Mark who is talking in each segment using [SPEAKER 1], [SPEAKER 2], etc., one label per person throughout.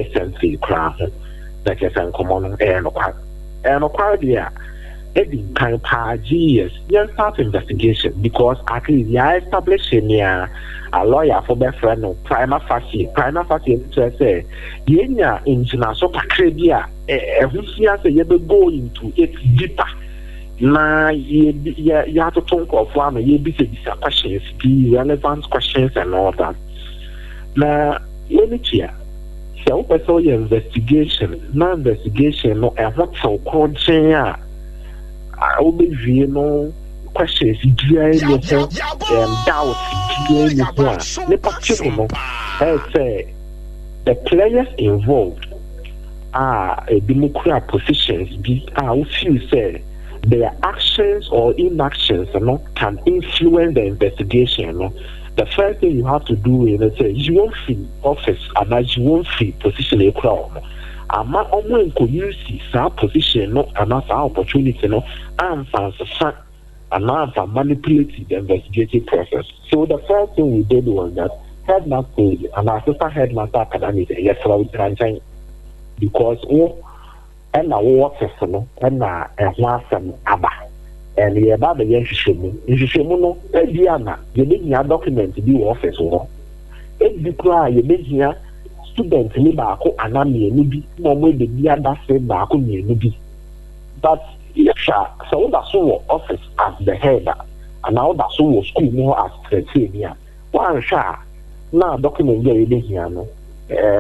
[SPEAKER 1] recently crown that is an common and acquired yeah. Eddie can years, you start investigation because at least you establish a lawyer for best friend no prima facie to say yenya international criteria who say you go into it deeper na you have to talk of one you be questions be relevant questions and all that na here so also your investigation no and what so called I will be no questions doubts the players involved are democratic positions who feel say their actions or inactions can influence the investigation. The first thing you have to do is say you won't feel office and you won't feel position a crowd. I'm not only use that position and that opportunity and manipulate the investigative process. So the first thing we did was that headmaster and assistant headmaster academic yes because and our office and a aba and the about the no you need your document to be office you need here student ni baako anami eni bi no mo de bi adase baako ni eni bi but so that so office as the head and now that so school no as secretary one sha na document dey dey here no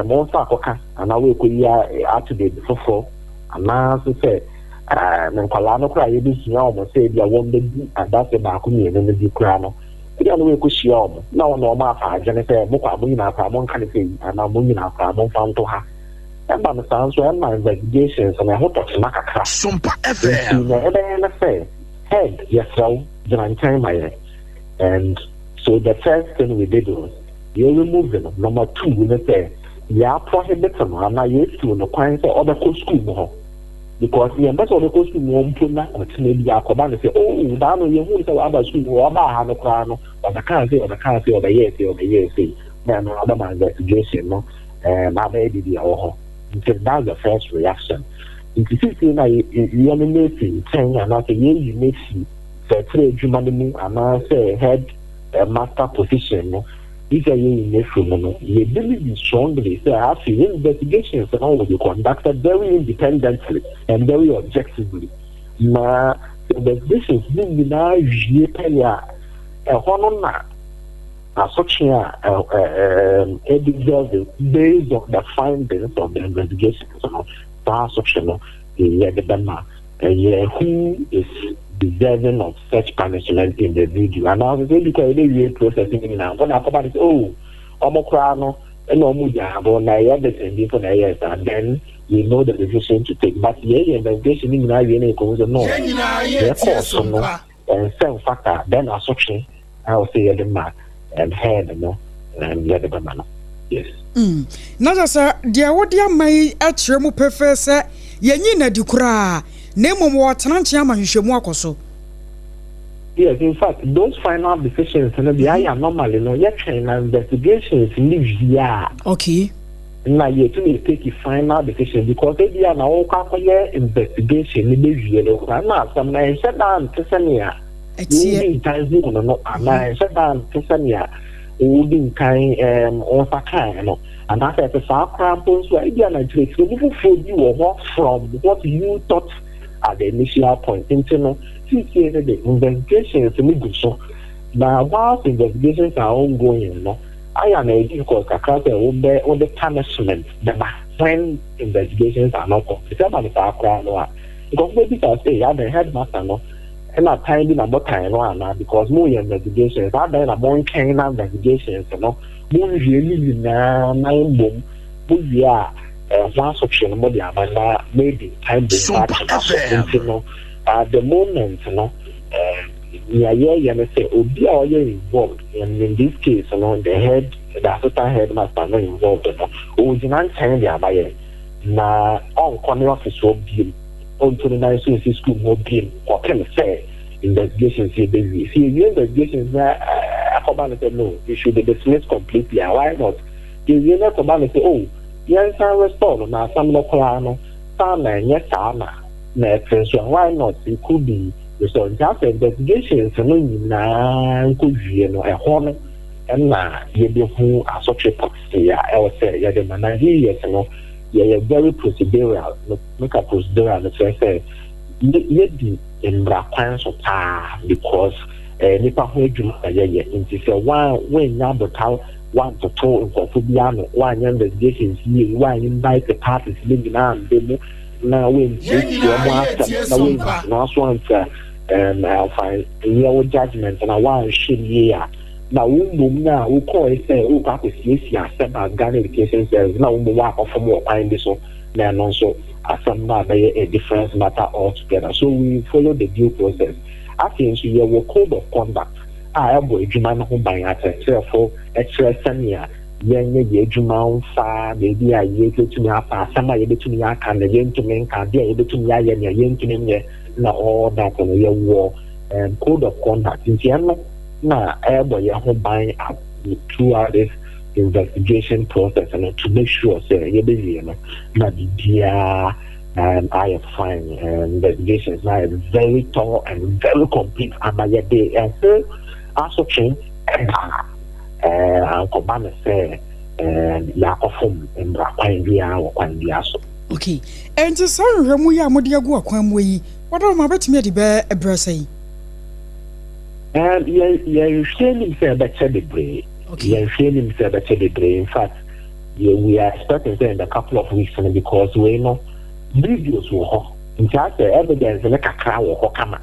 [SPEAKER 1] mo fa akoka and we ko ya atude before and now so say men kwala no kra ye bi here o say dia won dey adase baako ni eni bi kra no ya no we ko shia o na no ma fa agene say mo kwa mo nyina fa mo nka ne say ana mo nyina fa mo fa nto ha and by the sounds when my investigations and I hope to makaka
[SPEAKER 2] Sompa FM
[SPEAKER 1] head yes so my and so the first thing we did was you remove them. Number two we say ya prohibit them and I used to no kind say other school because the embassy of the school won't put that on maybe I come and say oh that no you who say about school or about no crano or the can't say or the yes man other my investigation no my baby the because that's the first reaction. If you see now you are making saying and I say you make the trade human and I say head master position no if you you believe strongly say I have to investigations and all will be conducted very independently and very objectively. Now the investigations being now usually such based on the findings of the investigation, who is deserving of such punishment in the video. And now they because they processing now. When I come back, oh, Omocrano, and Omuja, and then we know the decision to take. But the investigation in Nigeria goes no, and same factor, then assumption, I will say the man. And head no and the other man. Yes.
[SPEAKER 3] Not as dear what dear may at Remu professor Yanina Dukra name of what Tranchiama Hishemwakoso.
[SPEAKER 1] Yes, in fact, those final decisions and the I am normally no yet investigations live here.
[SPEAKER 3] Okay.
[SPEAKER 1] Now you to take a final decision because they are now investigation in the video. I'm not some nice down to Sania. Times no and I said down Tesania holding kind on and after the far crampons were again and take for you or from what you thought at the initial point into the investigations to me so now whilst investigations are ongoing I am a because on the punishment when investigations are not completed by the far crown because maybe I say I the headmaster no and not time number time now because more investigations are there more kind of investigations more really nine boom we are one option more maybe time at the moment say Obi are involved and in this case the head the assistant headmaster not involved original time they are by na on corner office will be on 29 school will be or can say investigations here baby see your investigations no you should be dismissed completely and why not you not come and say oh yes, I respond now some local and yes, so why not? It could be so just investigations and could be a horn and you who are such a proxy. I would say, yeah, the man years, yeah, very procedural, make a procedural, let's say, yet in black pants of because nipa ho adwuma ayɛ nti sɛ when number how one to two nkɔfo biano one investigations here one invite the parties ne nyinaa mbemu na when na when na so answer I'll find your judgment and I want to here na wumum na wo call say wo ka kwesi asem Ghana Education Service na wo work of more find this so na no so asem na be a different matter altogether. So we follow the due process. I think so your code of conduct abo adwuma no ho ban atɛtɛfo ɛkyerɛsɛnea yɛnyɛ yɛ adwuma fa baabi a yɛtumi apa asɛm a yɛbɛtumi aka na yɛntumi nka de a yɛbɛtumi ayɛ nea yɛntumi nyɛ na all that no yɛwɔ code of conduct nti ɛno na ɛbɔ yɛ ho ban throughout this investigation process and to make sure sɛ yɛbɛwie no na biribiara I have fine investigations now very thorough and very complete amayede and so also change and say ya ofum and kwan bia or kwan bia so
[SPEAKER 3] okay and to say remu ya modi agu akwan mu yi what am betimi de be ebrese
[SPEAKER 1] and you feeling say better the brain okay you feeling say better the brain in fact we are expecting in a couple of weeks because we know videos were hot. In fact, the evidence in a cacao or kama.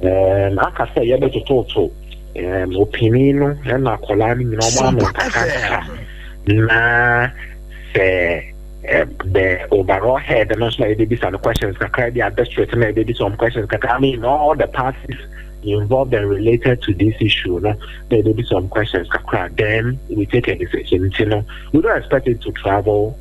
[SPEAKER 1] I can say, you better talk opinion and not colliding na say the overall head and also maybe some questions can cry the administrator, maybe some questions can come in all the parties involved and related to this issue. Maybe some questions can cry. Then we take a decision. We don't expect it to travel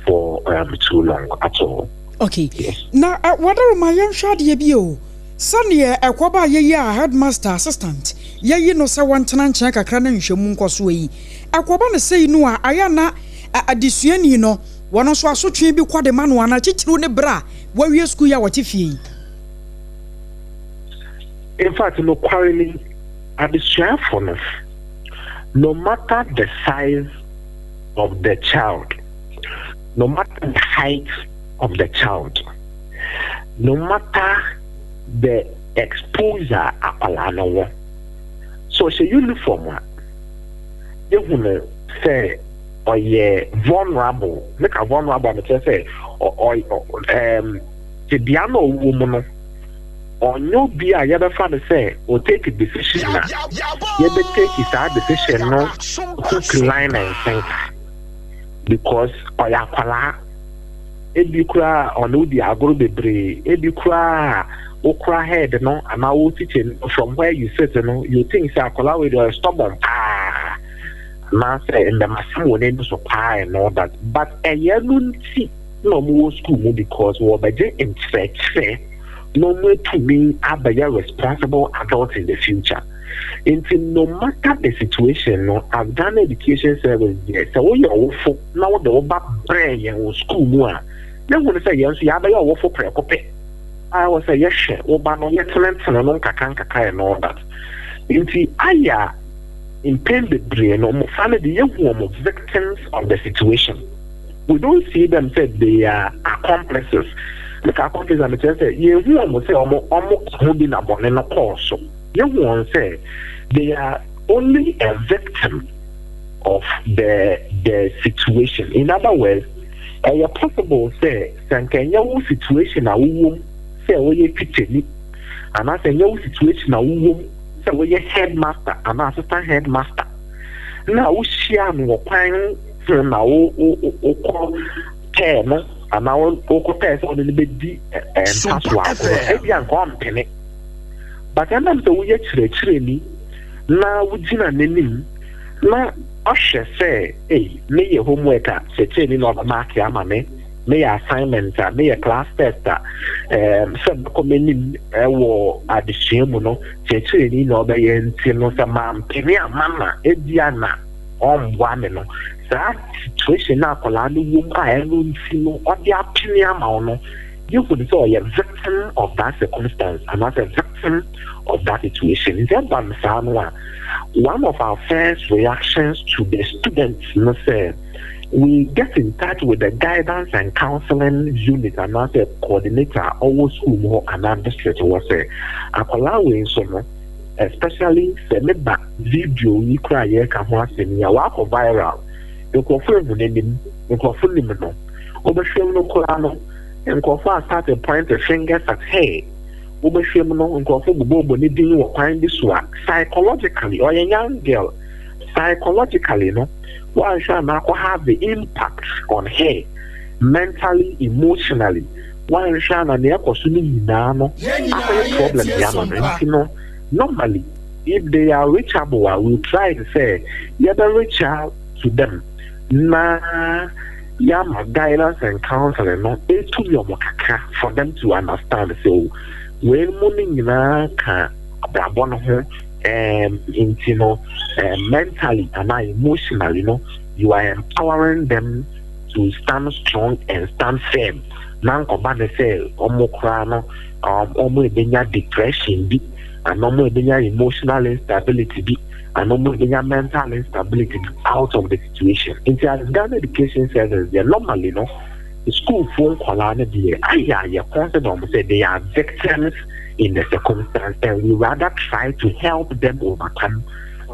[SPEAKER 1] for too long at all.
[SPEAKER 3] Okay.
[SPEAKER 1] Yes.
[SPEAKER 3] Now, what are my young shadi bio? Sunday, a kwaba ye headmaster assistant. Ye no sa one tenan check a cranen shamunko sway. A kwabana say no, ayana a disuani no. One also so tree be quite a man one a chichu ne bra. Where you school ya what if ye?
[SPEAKER 1] In fact, no quarreling at the share for us. No matter the size of the child. No matter the height of the child, no matter the exposure apalano, so it's a uniform. You will say, or ye vulnerable, make a vulnerable, say, or the piano woman, or no be a other father say, or take a decision. You be take his decision, no hook, line, and center. Because oyakwala ebikura onu di agoro bebre ebikura okra head no ama wo teaching from where you sit no you think say akwala we dey stubborn na say in the massive name so pie and all that but eyelunti no mo school mo because we beje interest no more to be a responsible adult in the future. Until no matter the situation, no, I've done education service there. So you're awful now the Oba brain or school more. Then when I say yes, you have your awful preoccupy. I was say yes, Oba no yet talent and no kakanka and all that. Until I impend the brain or family the young victims of the situation. We don't see them say they are accomplices. Look accomplices and say, you almost say almost holding up on a course. You won't say they are only a victim of the situation. In other words, a possible say, your situation a womb, say we kitchen, and I say your situation a womb, say we headmaster and assistant headmaster. Now she am paying now ten and now test on the bed and password. But I am the way to now would you name now usher say, hey, may a homework say training of a mark yamame, may assignment, may a class test, some coming war at the shimuno, say training of the end, no, some penny, mamma, Ediana, on one, that situation now collide womb I don't know what the opinion no you could say a victim of that circumstance and not a victim of that situation. In that one of our first reactions to the students, say, we get in touch with the guidance and counseling unit and not a coordinator or school and district was allowing some especially send back video you cry can watch in your work viral. You confirm the name, you confirm the no and Kofa started pointing fingers at hey, Ubashimno and Kofu Bobo needing to find this one psychologically or a young girl psychologically, no, one shall now have the impact on her mentally, emotionally. One shall not near consuming no problem, normally, if they are reachable, I will try to say, you better reach out to them. Nah. My guidance and counseling no to your for them to understand. So when morning can mentally and emotionally, you are empowering them to stand strong and stand firm. Now say depression be and emotional instability be and mental instability out of the situation. In the Ghana Education Service, they normally the school phone call say they are victims in the circumstance, and we rather try to help them overcome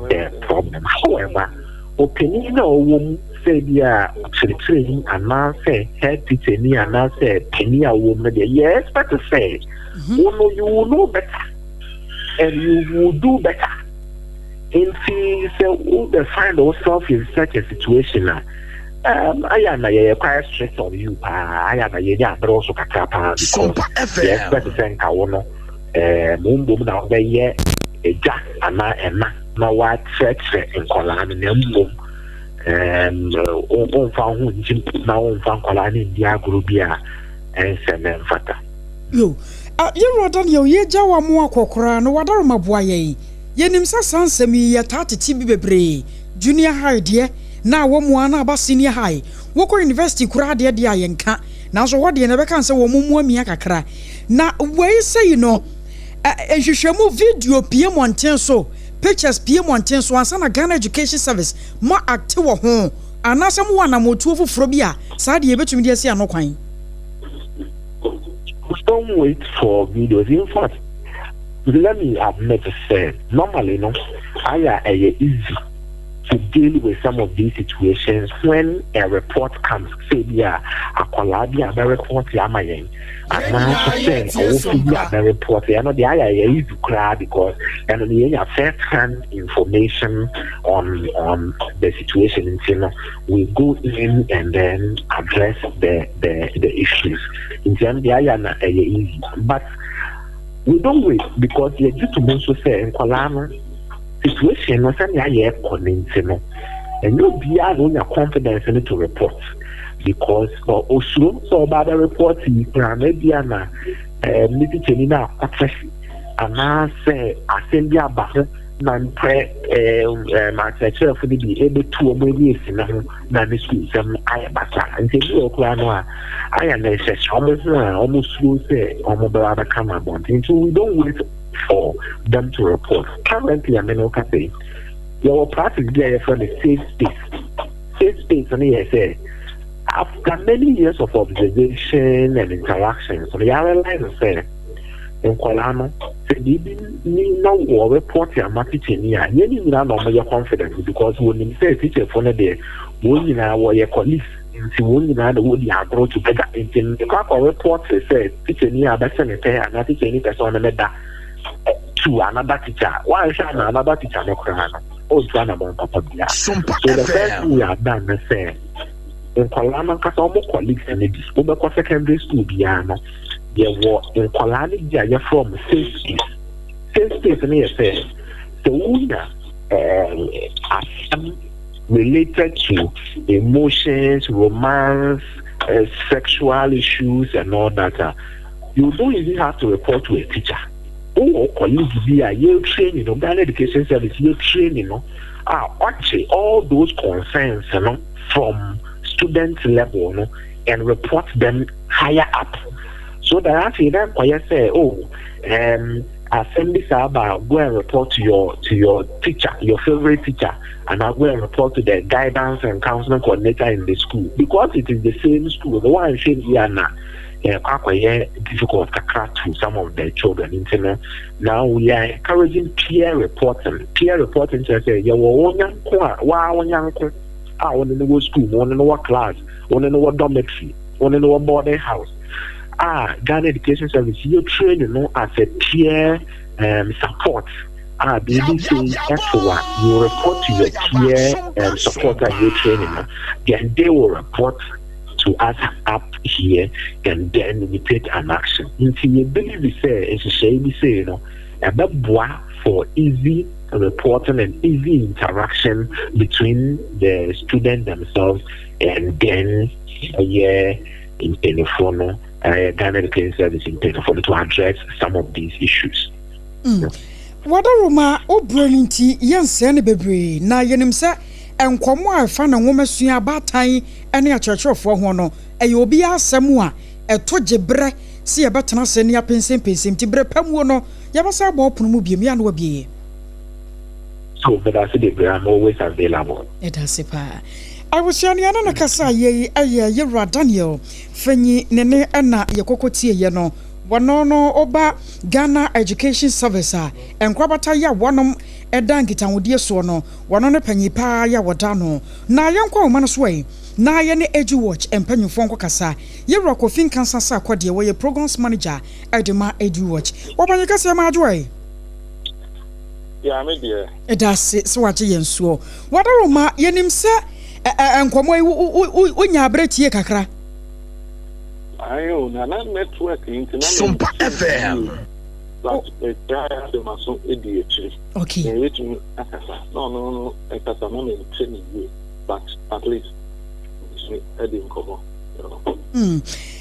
[SPEAKER 1] the problem. However, opinion say they are training and now say head teacher and now say penny a woman. Yes, but to say, you will know better and you will do better. And see, so we find ourselves in such a situation. I am quite stressed on you. I am but also
[SPEAKER 2] Sompa FM.
[SPEAKER 1] Yes, but the same Kawono. Mumbo now be ye a jack and now what church in Kolan and on found now on found Kolan in Dia Grubia and Semen Fata.
[SPEAKER 3] You rather ye jawa more kokra no water mabuaye. Yenim sa sansemi ya tatiti bebre junior high de na wo mu ana ba senior high wo ko university kura de de ayenka na so wo de na be kan se wo mu amia kakra na we say no ehwehwemu video pm onten so pictures pm onten so ansa na Ghana Education Service ma active wo ho anasem wo na motu ofoforo bi a sa de ebetumi de asi anokwan.
[SPEAKER 1] Don't wait for videos. In fact, let me admit to say, normally, easy to deal with some of these situations when a report comes. Say, a collabia, a report, and now say, a report, the easy to cry because and first-hand information on the situation in China. We go in and then address the issues. In China, the easy, but we don't wait because you need to also say in Kolana situation no say ya connect and you be on your confidence in to report because also so about the report you plan maybe na maybe chenina access and say assembly about nan pre my teacher for be able to maybe na this some I basa and say you okwa I am almost say almost come about so we don't wait for them to report. Currently, I mean, okay, your practice there for the safe space, and say after many years of observation and interaction, so the realize say in Kolano, no or report your market in here, you know, your confidence because when you say teacher for the day, when you know your colleagues. When you know the wood you have brought together, in the crack or report say teacher near better and not teacher any person another to another teacher. Why shall another teacher no cry? Oh, John about Papa. So the first thing we have done is say in Kolana, because almost colleagues and the school secondary school piano, there were in Kolani, they are from safe space. Safe space, and he says, the woman related to emotions, romance, sexual issues, and all that. You don't even have to report to a teacher. Or colleagues be a year training, Ghana Education Service, year training, all those concerns, from student level, and report them higher up. So that actually then I say, send this about, go and report to your teacher, your favorite teacher, and I'll go and report to the guidance and counseling coordinator in the school, because it is the same school. The one saying here now, difficult to some of the children. Now we are encouraging peer reporting. Peer reporting to say, you want to know school, want to know what class, want to know what dormitory, want to know what boarding house. Ghana Education Service, you train, as a peer support. BBC FOA, you report to your peer support and your training. Then they will report to us up here, and then we take an action. Until you believe we say, for easy reporting and easy interaction between the students themselves, and then in telephone. Ghana Education Service in telephone to address some of these issues.
[SPEAKER 3] Wadaruma Obrenti Yansene Bebre na yenimse enkomo afa na nwomesua abatan ene akyerɛkyerɛfo ho no ɛyɛ obi asɛm a ɛto gyebre se yɛbɛtena sɛ ne apensempensem ti bre pamuo no yɛbɛsa bɔ opono mu biem ya no wabie.
[SPEAKER 1] So but I say I'm always available.
[SPEAKER 3] It has pa. I was shani na kasa ye Yewra Daniel Fenyi nene ena yekokotie ye no wano oba Ghana Education Service enkwabata ya wanom eda nkitawodie so no wano ne panyi pa ya wodano na yenkwa wo so yi na ye ne Edu Watch empanyufo nko kasa Yewra Kofin Kansa sa kwade wo ye programs manager Edema Edu Watch wobanye kasa ma adwoe.
[SPEAKER 2] Yeah, me dear.
[SPEAKER 3] Edase so wache yensuo wadaroma yenimse enkomo unya abretie kakra.
[SPEAKER 2] Ayo na network internet.
[SPEAKER 4] Sompa FM.
[SPEAKER 2] But the maso ADHD.
[SPEAKER 3] Okay.
[SPEAKER 2] No. Ekasa no me training you, but at least me edin komo.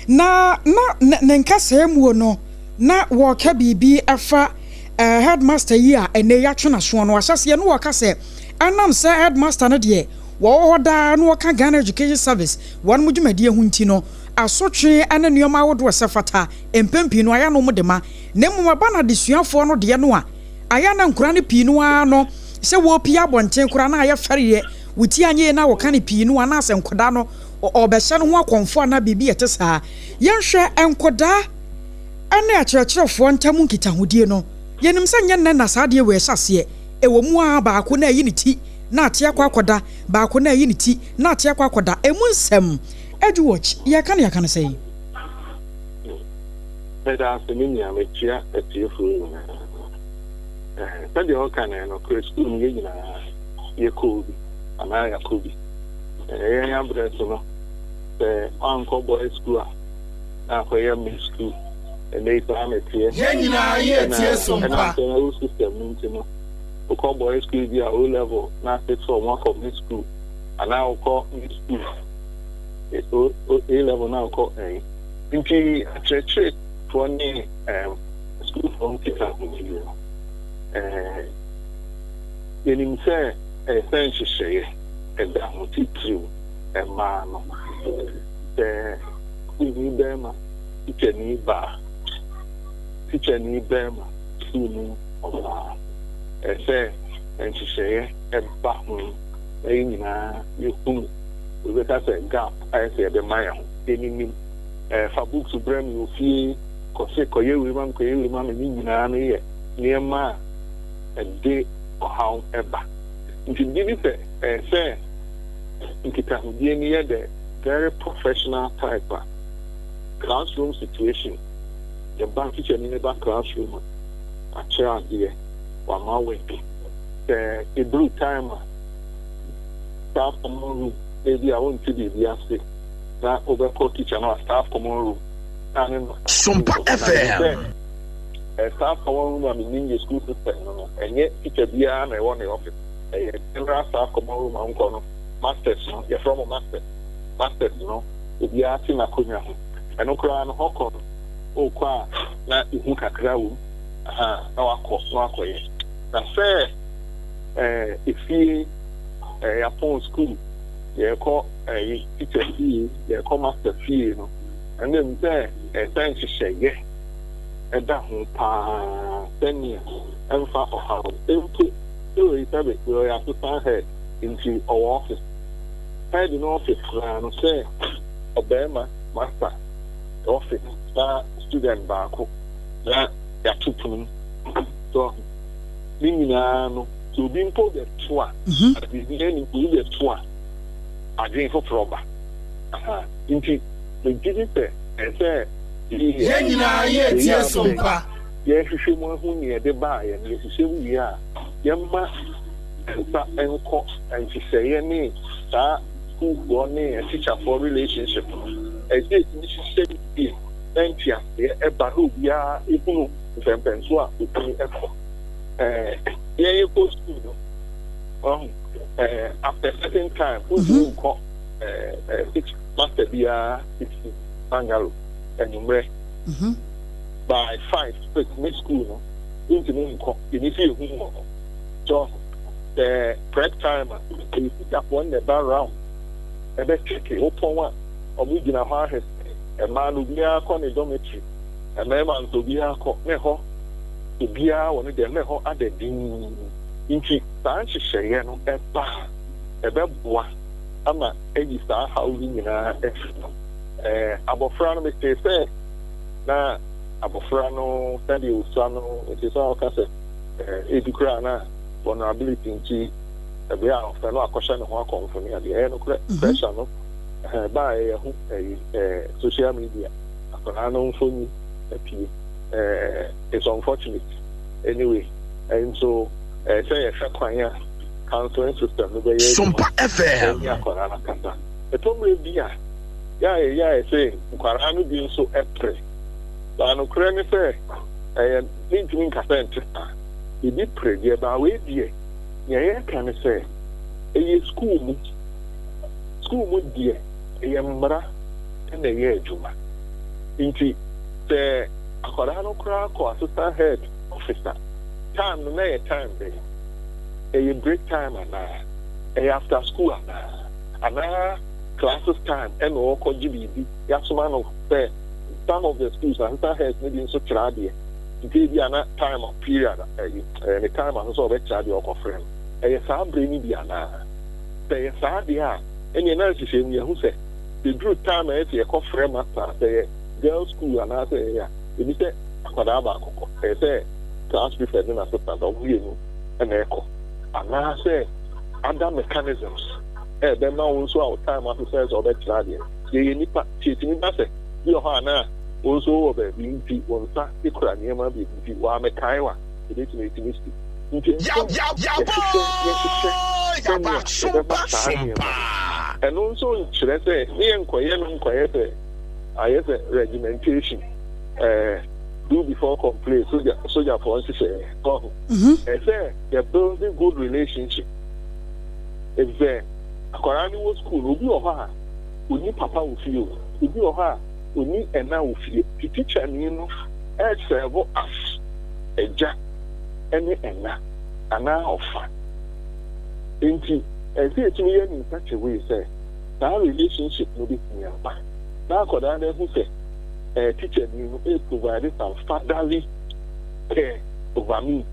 [SPEAKER 3] Na nkasa emu no na wo ka bibi afa headmaster yi a ene ya twena so no ahyase no wo ka se anam se headmaster no de wo da no ka Ghana Education Service wan mu dwumadi hu nti no asotwe ane nneoma wodo sefata empempi no aya no mu de ma na mu ba na desuafo no de no a aya na nkura ne pi no a no se wo pi abonten kura na aya fariye wuti anye na wo ka ne pi no ana asenkoda no obehye no ho akonfo na bibi etesa yenhwe enkoda ane akyerɛkyerɛfo ntamu nkitahudie no yenim sɛ nyɛ na saade we hyase ewo mu a baako na yi ne ti na ate akwakoda baako na yi ne ti na ate akwakoda emu nsɛm Edu Watch ya kan sɛ
[SPEAKER 2] Beda semini ametia etiefo sɛdeɛ ɔka no kristo mu yɛ nyinaa yɛkɔ bi anaa yɛkɔ bi yɛn abrɛ so no sɛ ɔnkɔ boy school a na akɔyɛ middle school ɛnɛ ipa ametie
[SPEAKER 4] yɛn nyinaa yɛtie Sompa
[SPEAKER 2] ɛna system no nti no wokɔ boy school bi a O level na six for one of middle school anaa wokɔ middle school A level na wokɔ nti akyerɛkyerɛ for ne school from teacher yenim sɛ ɛsɛ nhyehyɛeɛ ɛda ho titiriw ɛmaa no sɛ kuni bɛrima tikyɛni bɛrima sunu ɔbaa ɛsɛ nhyehyɛeɛ ɛba ho ɛyɛ nyinaa yɛhunu wobɛka sɛ gap ayɛ sɛ yɛbɛma yɛ ho yɛninim fa books brɛ me ofie kɔyɛ wema me ne nyinaa no yɛ nneɛma a ɛde ɔhaw ɛba nti bibi sɛ sɛ nkitahodie ni yɛ the very professional type a classroom situation yɛba teacher ni ne ba classroom a akyerɛ adeɛ wama wɛnke sɛ ɛduru time a staff common room ebi a wɔnti biribi ase na wobɛkɔ teacher no a staff common room
[SPEAKER 4] Sompa FM.
[SPEAKER 2] Staff common room a meaning the school system no enye teacher bia na ɛwɔ ne office general staff common room a nkɔ no masters no yɛ from masters no obi ate na konya ho ɛno koraa no hɔkɔ o kɔ a na ihu kakra wo na wakɔ yɛ na sɛ efie upon school, you call a teacher fee, you call master fee, and then there, a thank you say, yeah, and that pa 10 years, and far of how input to it, we have to find her into our office. Head in office, and say, Obama, master, office, student back, that ya two so, Minano. To be imposed the tour, at the beginning, the tour, I drink for proper. Indeed, the digital, and say, yes, Sompa. Yes, you should want who near the buy, and yes, you say we are. Yamma and court, and she say, any, sir, who born a teacher for relationship. As this Mrs. Say, thank you, a bahu, ya, if you can pensua, with me echo. Yeah, you go to after a certain time, who's call 6 master beer, 60 bungalow, and you by 5, 6 mid school, into the field. So the prep time, you pick up one the bar round, and then check it, open one, or we in a hard a man will be a corner dormitory, a man to be a court, to be one of them, other thing. Inti Sanchi Shayano, a bar, a bebois, ama, a star housing in a Abofrano, Mr. Say, na Abofrano, Sandy Usano, it is all cast a crana, vulnerability into a beer of the law question of one for me at the end of pressure by a social media. I know for me, it's unfortunate anyway, and so. Say a Shakwanya counseling system.
[SPEAKER 4] Sompa FM.
[SPEAKER 2] The problem is, yeah, saying, Quarano being so april. But no cranny say, I need to make a center. He did pray, dear, but wait, dear. Yeah, can I say, a school, dear, a yamra, and a year juma. Indeed, the Aquarano crack or assistant head officer. Time no na time be break time and after school and classes time and all GBD yasuma no say some of the schools and heads maybe in so trade be time of period the time and so be trade or friend sa brain bi ana say sa dia any analysis say who say the group time e say ko friend master say girls school and say yeah e say akwada ba akoko say class prefect and assistant of you and echo. And now I say other mechanisms. Then now also our time officers or that radio. You need to teach me that you are also over being one side, the Kraniama be Wamekaiwa. It is optimistic. And also, should I say, me and Quiet, I have a regimentation. Do before complain, soldier for us to say, I say they're building good relationship. If a Korani was school, will be or her, we need Papa with you, will be or her, we need and now with you. The teacher, you know, as servo us a jack, any and now of fun. Indeed, I say to me in such a way, say, that relationship will be nearby. Now, Korani who say, teacher, you provided some fatherly care over me,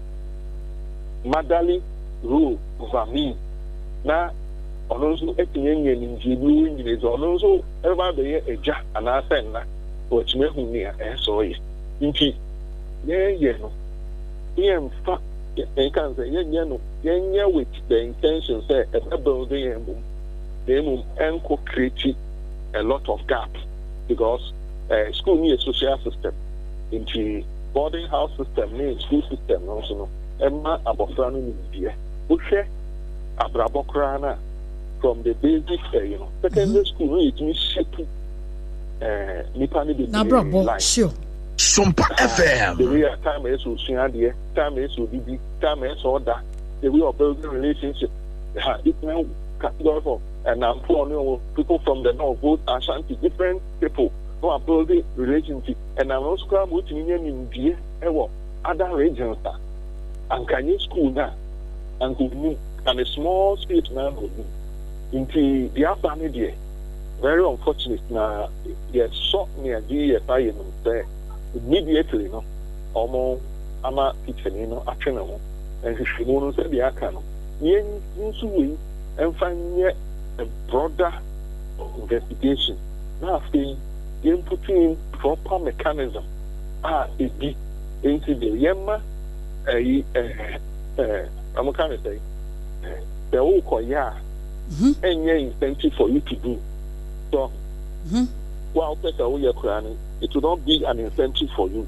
[SPEAKER 2] motherly rule over me. Now, also, a young in Jibu is also everybody a jack and I send that, which made me near SOE. Indeed, yeah, in fact, I can say, yeah, with the intention, say, a building, they will create a lot of gaps because. School needs social system into boarding house system needs school system also no Emma Abofrano India Ushe Abrabokrana from the basic secondary school it means shape Nipani
[SPEAKER 3] Nabrabo sure
[SPEAKER 4] Sompa FM
[SPEAKER 2] the way time is Usiadia time is Ubibi time is order the way of building relationship it now category for and I'm for people from the north both Ashanti different people who are building relationship and I'm also going to in other regions and can you school now and and a small space now into the upper media. Very unfortunate now. Yes, shot near the fire there immediately. No, almost ama kitchen, you know, action, and she won't say the account. Yen into and find yet a broader investigation. Now, you put in proper mechanism. It be into the Yemma. I'm kind of say the whole koya and incentive for you to do. So, while it will not be an incentive for you.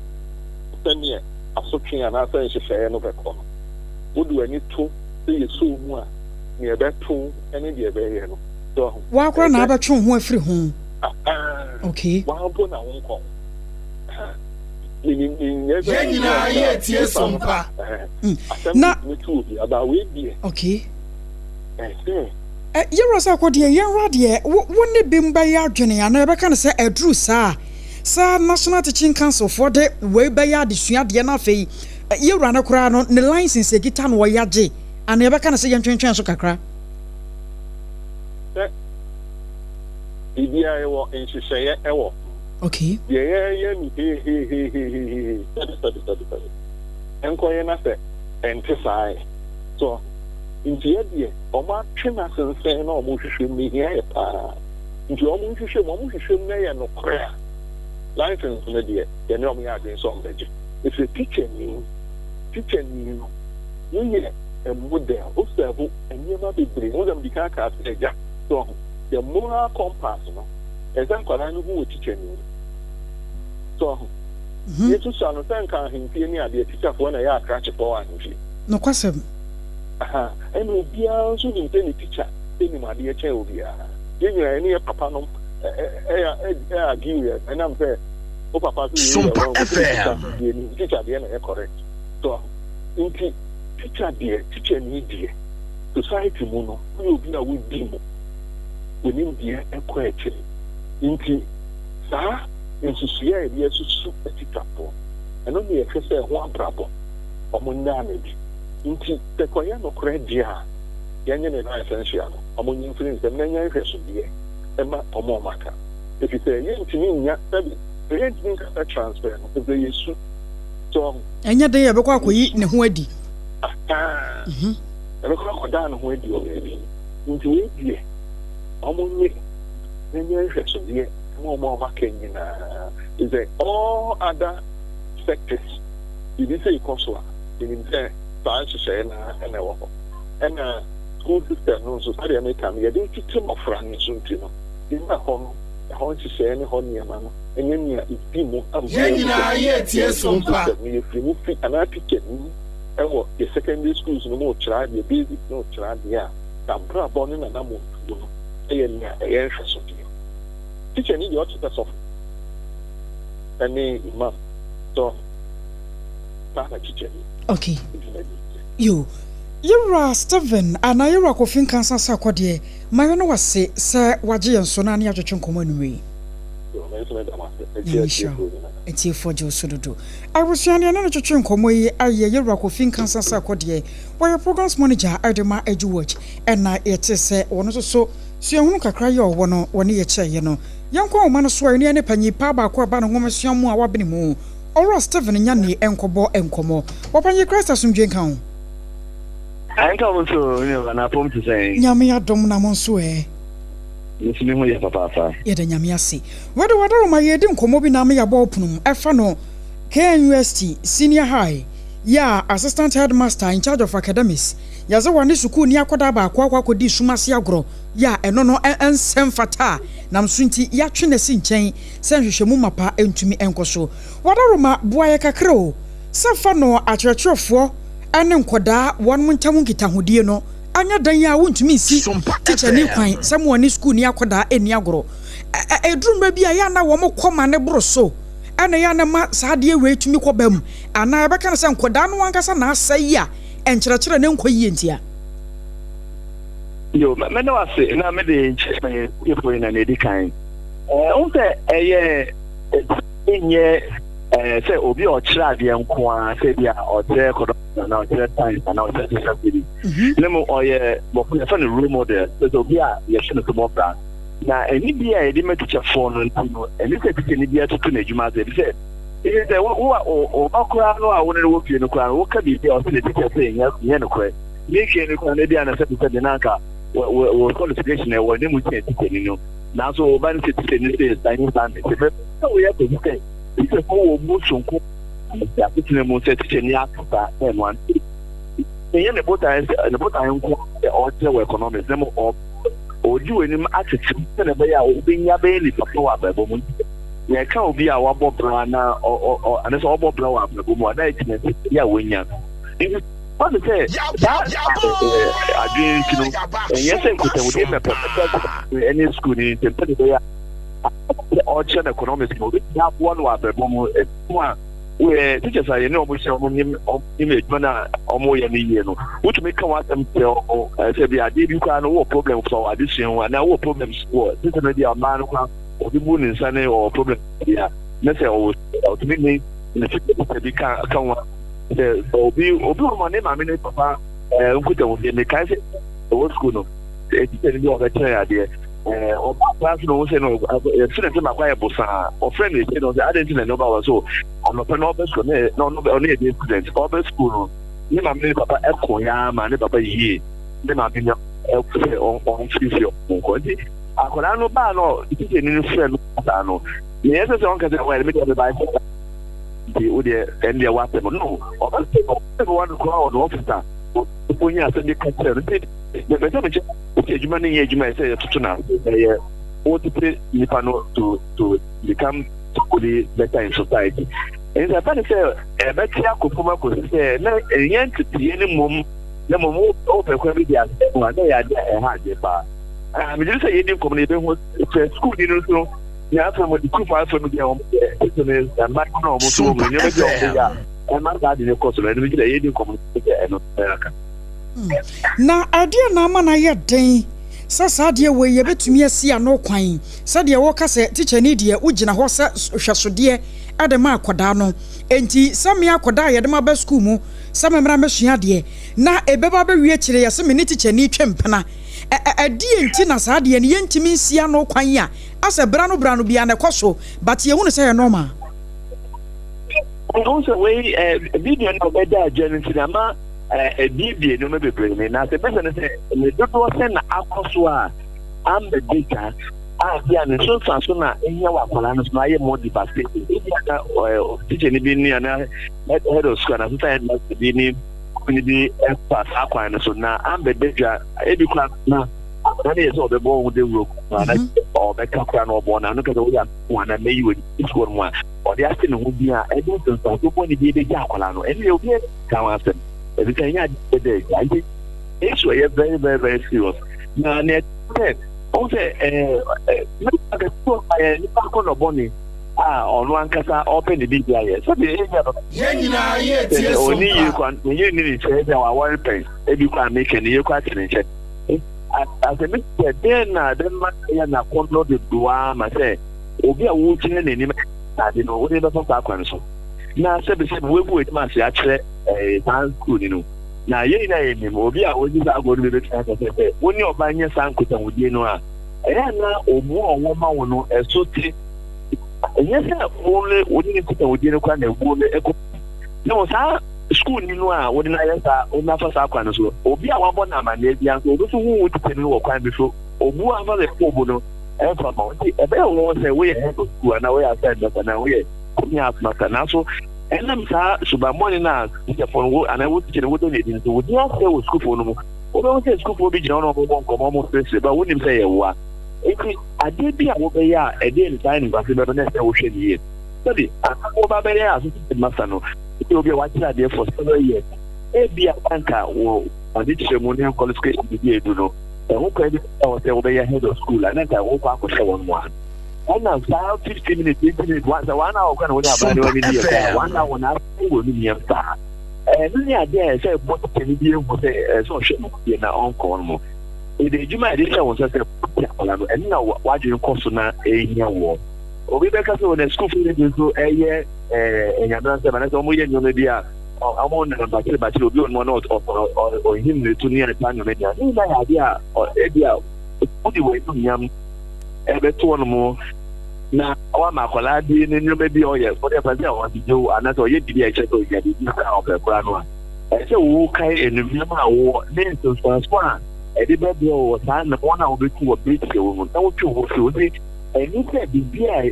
[SPEAKER 2] Send me a soaking and answer and she say no corner. Would do any two say so more near that two any dear very so.
[SPEAKER 3] Why can't I have a chum who free home? Okay.
[SPEAKER 2] One put a won't call.
[SPEAKER 3] Okay. You're so good, young Radia. Wouldn't it be by your journey? I never can say a true sir. Sir, National Teaching Council for the way by your Diana Fay. You run a crown on the lines in Segitan Wayaji. I never can say young chance of Kakra. Okay.
[SPEAKER 2] Yeah. And so, in the idea, Oma China say no motion me here. Into almost should may no crack. License on the dear, you know me against some legend. If a teacher means, you a model, also, and you not be bring more than the car cast a jack. So, the moral compass, as I'm calling who teacher me. So, you two son of thank him, Piania, the teacher for when I catch a power and
[SPEAKER 3] no question.
[SPEAKER 2] And will be also in any teacher, any my dear child. Give you any papa no Ageyiwaa, and I'm there. Oh, papa,
[SPEAKER 4] Sompa FM.
[SPEAKER 2] Teacher, the correct. So, in teacher, dear, teacher, need dear. Society mono, will be a with demo. We need dear and quiet. Inti, sir, in society, yes, a teacher, and only a first one bravo or mondanity. Inti, the Koyano credit, dear, young and essential, among influence the many person, dear, Emma or more matter. If you say, yes, to me, the rent means a transfer of the issue. So,
[SPEAKER 3] and yet they are quite eating a wedding.
[SPEAKER 2] And a crocodile wedding already. Into it, dear. Among many interests, dear, more marking is there all other sectors. You didn't say Akosua, you didn't say science and a walk. And school system, no society American, you didn't teach them of running soon, you know. In my home, I want to say any honey, man, and then you are Timo.
[SPEAKER 4] Yes,
[SPEAKER 2] if you move fit and I pick it, and what the secondary schools no more child, the basic no child, yeah. I'm proud born in an amount, teacher need your teachers of any man. So, teacher.
[SPEAKER 3] Okay. You're Steven, and I are coughing cancer Sakode. My own was say, Sir Waji and Sonani at your common way. It's here for Joe Sudodo. I was young and at your chunkomway, I hear your coughing cancer Sakode, where your program's manager, Adema Edgewatch, and I it is one or so you can cry your one year chair, you know. Young woman swear near any penny, paba, quaban, and woman's young more wabini. Or Steven and Yanni, Encobo, Encomo. What when you crest as some drink home?
[SPEAKER 5] I come to an apple to say,
[SPEAKER 3] Yamia Domina Monsue.
[SPEAKER 5] It's me, Papa.
[SPEAKER 3] Yet, Yamiasi. What my yedim Comobi Namia Bopnum, Efano, KNUST, Senior High, ya, Assistant Headmaster in charge of academics. Yaza wani suku ni akodaba kwa kodi sumasi agro ya enono ensem fata na msunti ya twene si nchen senhwehwemu mapa entumi enkoso wadaroma boaye kakro safa no akyerɛkyerɛfoɔ ane nkoda wɔn ntamu nkitahodie no anya dan ya wontumi si teacher ni kwan samu wani suku ni akoda eni agro edurumba bia ya na wɔn kɔma ne boro so ana ya na ma saade we tumi kɔbam ana ebeka na sɛ nkoda no wankasa na asai a enkyerɛkyerɛ ne nkɔ yie ntia
[SPEAKER 5] yo me no ase na me de yefo na ne di kan o se eye enye say obi or chira de nko a say dia or there na or there time na or there something lemo or ye mo for the role model so obi a ye shine to mo bra na eni bia e de me teacher for no eni say teacher ni bia to na adwuma say say e say wo akora no a wo ne wo fie no kora wo ka bi bia o say teacher say nya no kora ni ke ni kora ne bia na say teacher de na ka wo qualification e wo ne mu teacher ni no na so ban teacher ni say standing standard so we have to say it's a whole motion ya kitine mo say teacher ni akata and one yen the both or tell economics them or do any attitude na be ya obi nya be ni papa wa ba bomu ya ka obi a wa bobra na or and so bobra wa ba bomu na itine ya wonya what to say I didn't know yes I could tell you any school in the or China economics we have one wa ba bomu we teachers are almost image mana omo ya ni ye no which make come at them tell say be ade bi kwa no problem for addition wa na wo problems for this na dia man kwa obi bu ni nsane or problem ya na say o to me na fit be kan wa the obi mo ne ma me ne papa nkuta wo be me kai say o school no teacher ni o ga tell ade or class no say no student ma kwa e bosa or friend e say no say identity no ba so I'm not an school no only a student over school ni ma me papa e ko ya ma ne papa yi ni ma bi on fisi o ko di akora no ba no teacher ni friend no ni ese se on ka say well me dey buy di o dey end there what no o ba say one crowd officer o nya say dey catch the better me ejuma ni ejuma say tutu na o to pay nipa no to become equally better in society. And the fact is, a better Kupuma could say, no, a young to see any mum, the mum over quality as one day I had the bar. I'm just a Indian community was school dinner, so you have some of the Kufa from the and my almost over, never go. And my dad in the course of the Indian community and America.
[SPEAKER 3] Now, idea Naman I had day. Sasa de we ye betumi asia no kwan sade wo ka se teacher ni de ugina ho sa hwesode adema akoda no enti same akoda ye de ma ba school mu same mra mesua de na ebeba ba wie kire ye se me ni teacher ni twempena die enti na sa de ye ntimi nsia no kwan ya asa bra no bia na koso but ye hunu se ye normal
[SPEAKER 5] also we video no be da journey cinema BBA no me be play na se person say me do say na Akosua am the data dia ne so so na ehia wa kwala no so aye more devastated dia teacher ni bi ni na head of school na so head master bi ni bi pass akwan no so na am the data e bi kwa na na so be born with the work na or be kakra no born na no ka so ya one na me you school mo or dia still no bi a e do so so ni bi ja kwala no e ni obi ka wa say every time you day, it's very, very, very serious. Now, also, on one casa open the BBI. So the area only you can, you need to say our one pen, if you can make any question. As a minister, then I control the Duam, I say, Obi a watching any, I don't know what it doesn't. Now, said we would must actually a school, you know. Now, you know, Obi a was going to be the when you're buying your son, could would you know, and now, or more woman, no, a so yes, only wouldn't put a would you know, kind of no, sir, school, you know, wouldn't I have a Sakwan, so Obi a one man, young, who would tell you what kind before, or who are the poor, and from a bell was a way ahead of school, and away outside that, and away. So, and I'm so morning now, and I would get what they didn't do. Would you say was school for no? Or don't say school for be John or almost but wouldn't say a what? I did be over here a day in time, but the next ocean year. Study, I go by the Masano. It will be watching idea for several years. A be a banker or a ceremonial qualification to be able to know. And who can over your head of school, and then I walk out for 1. And now, 15 minutes, 20 minutes, 1 hour, when we have 1 hour, now, we will start. And then, yeah, I said, what can you do for the social media on call? If you might was and now, why do you cost on a year war? obi beka so na school fees so eye enyadra se na so mo ye nyo bia amo na battle obi on no o him ne to ni ata nyo media ni na ya bia e bia odi we no nyam ebe to no mo na awa makola di ni nyo be bia o ye for the person o di jo anato ye di bia che to ya di ka o pe kura no se wo kai enum ma wo ne so transfer e di be bia o sa na wona obetu obetu ke wo na wo twu wo so di eni se bibia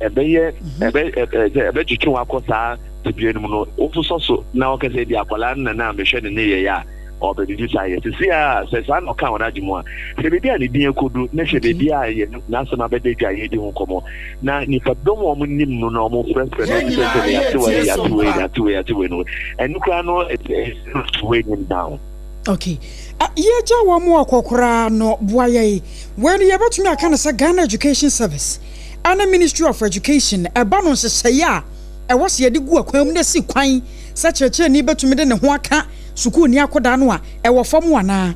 [SPEAKER 5] ebe tutu akosa tibie no no ofuso na o kese di akola na mehwe ne ye ya o be di sa ye si a se sa no ka wona djimo a se bibia ne din ekodu na hwe bibia ye na so na be de dwa ye di ho komo na ni fadom o mu nim no no mo fresh na se ya tuwe no enu kra no it's weighing down.
[SPEAKER 3] Okay. Ye ja wa mu akokora no boaye. When ye betumi aka na say Ghana Education Service and the Ministry of Education e ba no sese ya e wo se ye de gu akwam na si kwan sa cheche ni betumi de ne ho aka sukuu ni akoda no a e wo fam wana.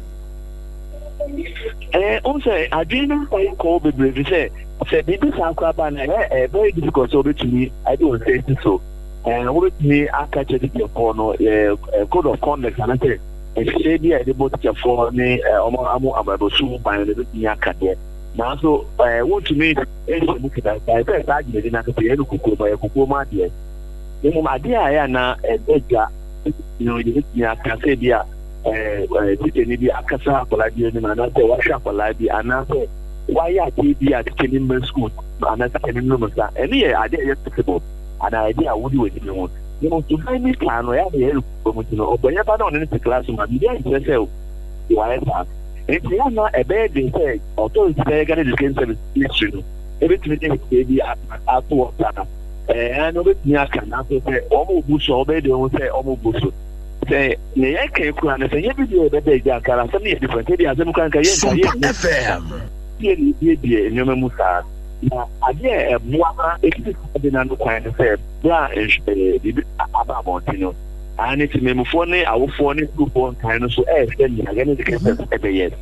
[SPEAKER 5] On say adina ko bebre say bibi sa akwa ba na very difficult so betumi I don't say so. Wo betumi aka cheche de ko no code of conduct and say say dia de bot for ne omo ababosu ban de nya kade na so want to meet any kita sai ta gbe na ka pe enu kuku ma de mo ma de aya na eja no de nya ka say dia tite ni bi akasa akola bi ni na say wa sha akola bi ana say wa ya ti bi at kenin school ana say kenin no sa eni ye ade ye possible ana idea wudi we ni mo no to find me plan ya be elu ko mo no obonya ba no ne class ma bi dey say you are that if you are not a bad they say authority they got education service ministry everything dey be at work and obet ni aka na so say omo buso obet dey won say omo buso say ne ya kan ku na say ye bi dey be dey akara say ne different dey azem kan ka ye
[SPEAKER 4] FM
[SPEAKER 5] ye die nyoma musa na ade ebuama ekiti de na no kwan say bra bibi aba montino ani ti memufo ne awofo ne grupo kan no so say ni aga ne de kese ebe yes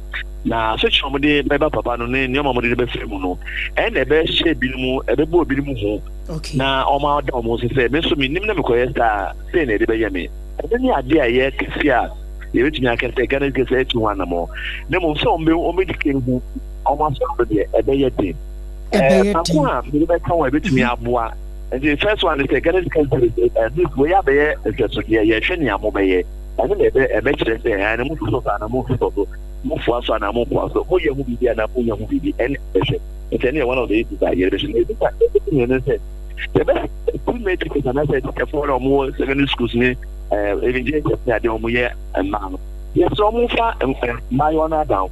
[SPEAKER 5] na so chomo de beba papa no ne nyoma mo de be fremu no en ebe hye binumu ebe bo binumu ho na o ma da o mo say me so mi nim na me koye sta say na de be yame ebe ni ade aye kesi a ye betumi aka say Ghana kese etu wana mo ne mo so o me dike hu o ma so de ebe ye din akwa me be kan wa betumi aboa. And the first one is Ghana this way up there so ye hwene amobeye and e be kire say and mo so na mo so mo fo aso na mo ko aso mo ye hu bibi na mo ye hu bibi and it's any one of the issues that ye be say the best we made it and I said for more secondary schools ni even just na de mo ye man yes so mo fa my one down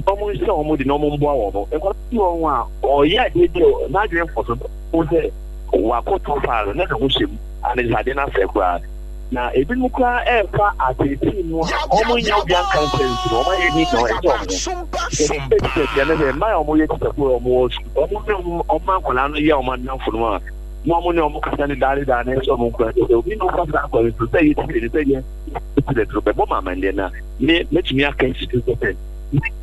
[SPEAKER 5] omo se omo di no mo mbo awo no e ko ti won a o ye de na dwen for so o say wa ko to fa na ka hushim ani zade na se kwa na ebi mu kwa e fa ateti no omo nya obi an kan sense no ma ye ni no e to ya na ma omo ye ta ko omo akola no ye omo na funu ma mo ne omo kasa ni dare da na so mo kwa obi no ka sa ko so say it ni say ye ti de bo ma mande na me tumi aka institute so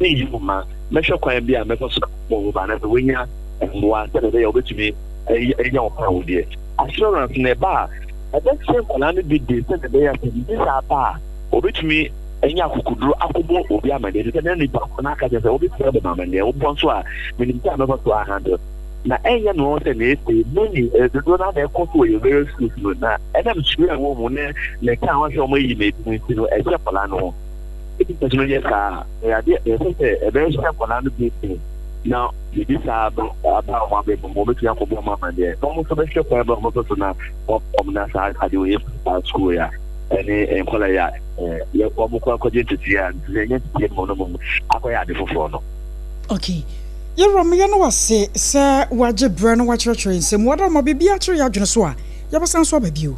[SPEAKER 5] ni you ma me hwe kwa bia me ko so mo ba na we nya mwa se de obetumi enya opa wodie assurance ne ba ebe se kola ne big day se de ya se bi sa ba obetumi enya akukuduro akobo obi amade de na ni ba na aka se obi se be amade obo so a minim ta me ko so a handle na enya no se na ese no ni do na na ko so ye very school na enam sure wo mu ne ka wa so mo yi me bi no e se kola no e bi se no ye ka ya de e se ebe se kola no big day now this about one baby moment you have to mama there almost so much for about so na na sa adu if school ya any kola ya ya ko mo ko gente tia nyenye tia mo no mo akoya de fofo no
[SPEAKER 3] okay ye rom ye no wase se waje bra no wa church nsem wada mo bibia chiro ya dwene so a ya besan so ba bio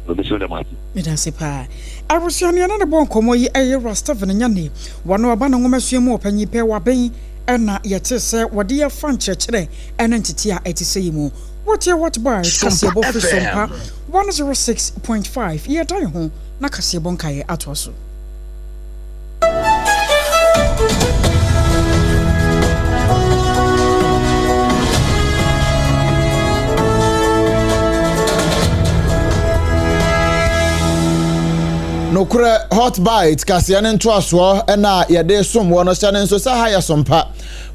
[SPEAKER 3] Midasipa. I was young and a bon como ye a Rastavan and Yanni. One of Banamasumo, Penny Pe Wabe, and not yet say what dear Fancher today, and entity at Seymo. What your what bar, Cassiabo Sompa 106.5. Ye die home, Nakasiabonkai Atosu.
[SPEAKER 6] no kure hot bite kasia ne nto aso na ye de som wo no chane nso sa ha ya Sompa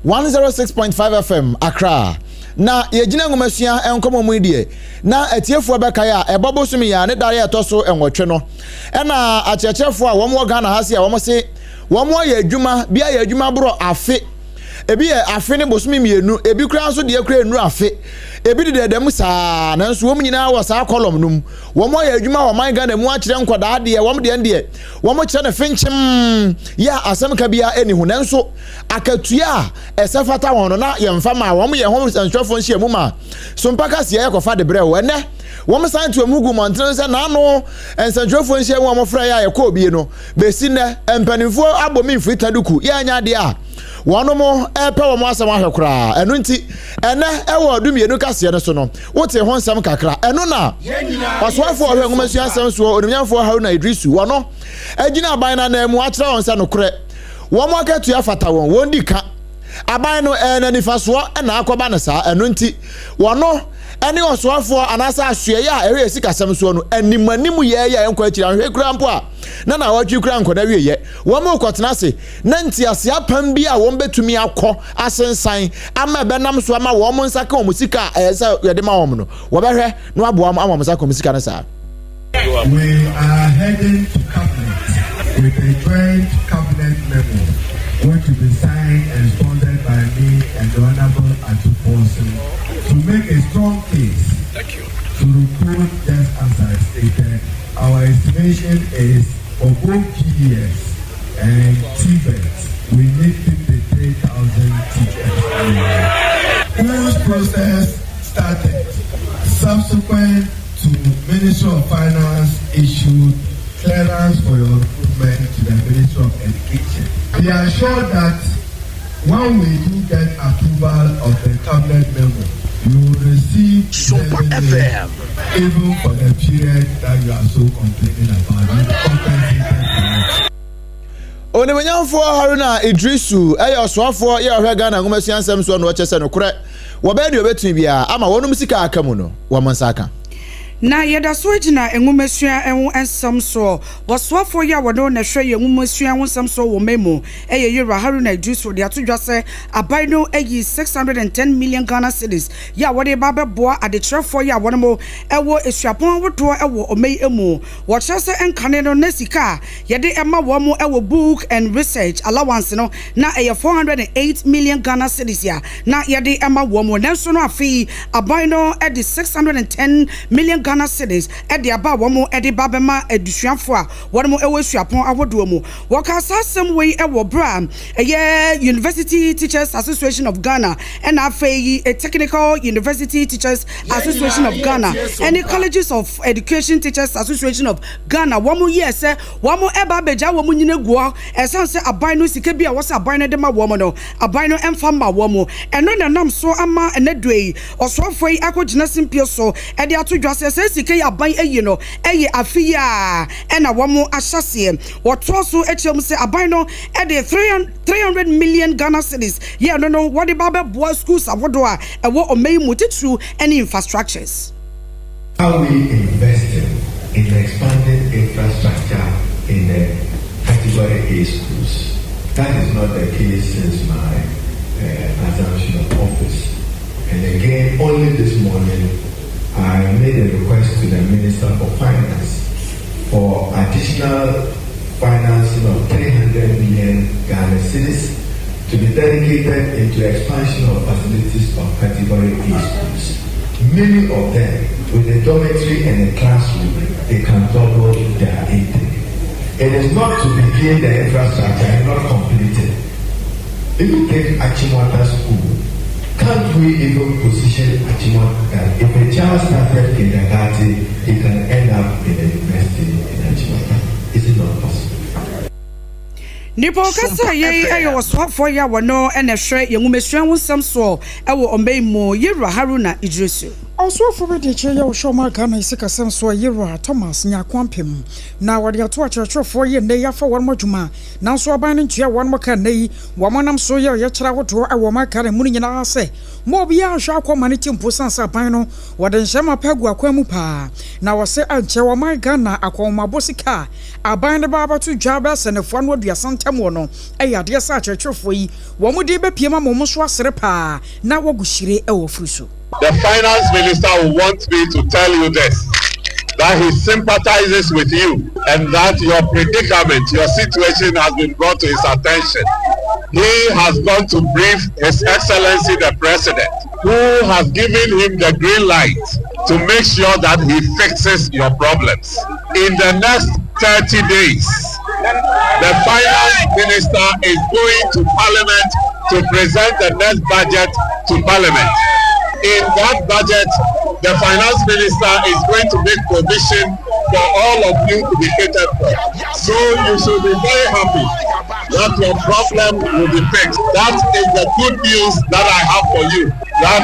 [SPEAKER 6] 106.5 FM Accra na ye gina ngomasua enkomo mu die na atiefo beka ya ebobo sumi ya ne dare etoso enwotwe no na achechefo a wo mo Ghana ha se a wo se wo mo ye adwuma bia ye adwuma bro afe ebi ye afe ne bosumi mienu ebi kura nso de kura enu afe ebi de dem saa na nso wo nyina wo saa kolom num wo mo ye adwuma wo man Ghana mu a kire nkoda de wo mo de wo mo kire ne finchim ya asem ka bia eni hu na nso akatua esefata won na ye mfa ma wo mo ye ho nswafo nhia mu ma Sompa ka sia ye kofa de bre wo ne wo mo san to amugu montene se na no nswafo nhia wo mo fra ya ye ko obi no besi ne empanifo abomi mfrita duku ya nya de a wano mo epe wo mo asem ahwekura enu nti ene ewo adumienu kase ne so no wote ho nsem kakra enu na oswafo ohwe ngomasua asem so onimnyamfo Haruna Idrisu wano agina aban na mu akira won se no kure wo mo akatu afata won wondi ka aban no ene nifaso na akoba ne sa enu nti wano ene oswafo anasa ahwe ya ewe esika asem so no animanimu ye ya enko akira hwe kura mpo a na wadwi kura nkoda wieye wo mo kwotena se na ntiase apam bi a wo betumi akọ asensan ama benam so ama wo mo nsaka wo musika esa yede ma wo no wo behwe no aboa ama musaka musika na sa.
[SPEAKER 4] We are heading to cabinet with a joint cabinet memo which will be signed and sponsored by me and the Honorable Akosua to make a strong case to recruit just as I stated. Our estimation is for both GDS and TVET, we need 53,000 teachers. Whose process started subsequent to Ministry of Finance issued clearance for your recruitment to the Ministry of Education. We are sure that when we do get approval of the cabinet memo, you will receive
[SPEAKER 7] Sompa FM.
[SPEAKER 4] Even for the period that you are so complaining about. You compensated for it.
[SPEAKER 6] Onimnyamfo Haruna Idrisu oswafo ye ohwe Ghana ngomasua ansem so no chese no kure wo be de obetun bia ama wonum sika aka mu no wo mansaka
[SPEAKER 3] na yeda so agina enwumasua enwo ensam so waswafo ya wodo na hwe enwumasua wonsam so wo memo yera Haruna Idrisu de atodwase abaino 610 million Ghana cedis ya wode ba boa adetrefo ya wono ewo esuapon wodo ewo omei emu wo chese enkane no na sika yede ema wo mo ewo book and research allowance no na 408 million Ghana cedis ya na yede ema wo mo nanso no afi abaino 610 million Ghana cedis edi aba womo edi babema edusuafo a wono ewo suapon awodo mu wokasa sem we ewo bra University Teachers Association of Ghana and afei a Technical University Teachers Association of Ghana and the Colleges of Education Teachers Association of Ghana womo yes womo eba beja womo nyine guo esanse aban no sika bia wo se aban no de ma womo no aban no emfa ma womo eno na nam so ama enadui osofo yi akogina simpio so edi atodwase sika ya ban eyi no eye afia ena womo ahyase woto so echem se aban no e de 300 million Ghana cedis ye no what the baba boy schools awodo a ewo omei mutitru any infrastructures.
[SPEAKER 4] How we invested in expanding infrastructure in the category A schools. That is not the case since my assumption of office. And again, only this morning I made a request to the Minister for Finance for additional financing of 300 million Ghana cedis to be dedicated into expansion of facilities of category A schools. Many of them, with a dormitory and a classroom, they can double their intake. It is not to begin the infrastructure and not completed. If you take Achimota School, can't we even position Achimota that if a child started kindergarten, he can end up in a university in Achimota? Is it not possible?
[SPEAKER 3] Nipo kasa ye ayo swafo ya wono ene hwe yenwumesua wonsam so ewo omei mo yera Haruna Idrisu. Also for the chair, show my gun, I sick a sense so Yera Thomas Nyaquampim. Now, what you to a church for ye, nay, for one more juma. Now, so a binding chair, one more can nay, woman, I'm so ya travel to a woman can and mooning in our say. More beyond sharp humanity and Pusan Sapino, what then Shama Pagua Quamupa. Now I say, I chair my gun, I call my bossy car. I bind the barber to Jabas and if one would be a Santa Mono. I dear such a church for ye. One would be Pima Momoswa Serepa. Now what Gushire Fusu.
[SPEAKER 7] The finance minister wants me to tell you this, that he sympathizes with you and that your predicament, your situation has been brought to his attention. He has gone to brief His Excellency the President, who has given him the green light to make sure that he fixes your problems. In the next 30 days, the finance minister is going to Parliament to present the next budget to Parliament. In that budget, the finance minister is going to make provision for all of you to be catered for. So you should be very happy that your problem will be fixed. That is the good news that I have for you. That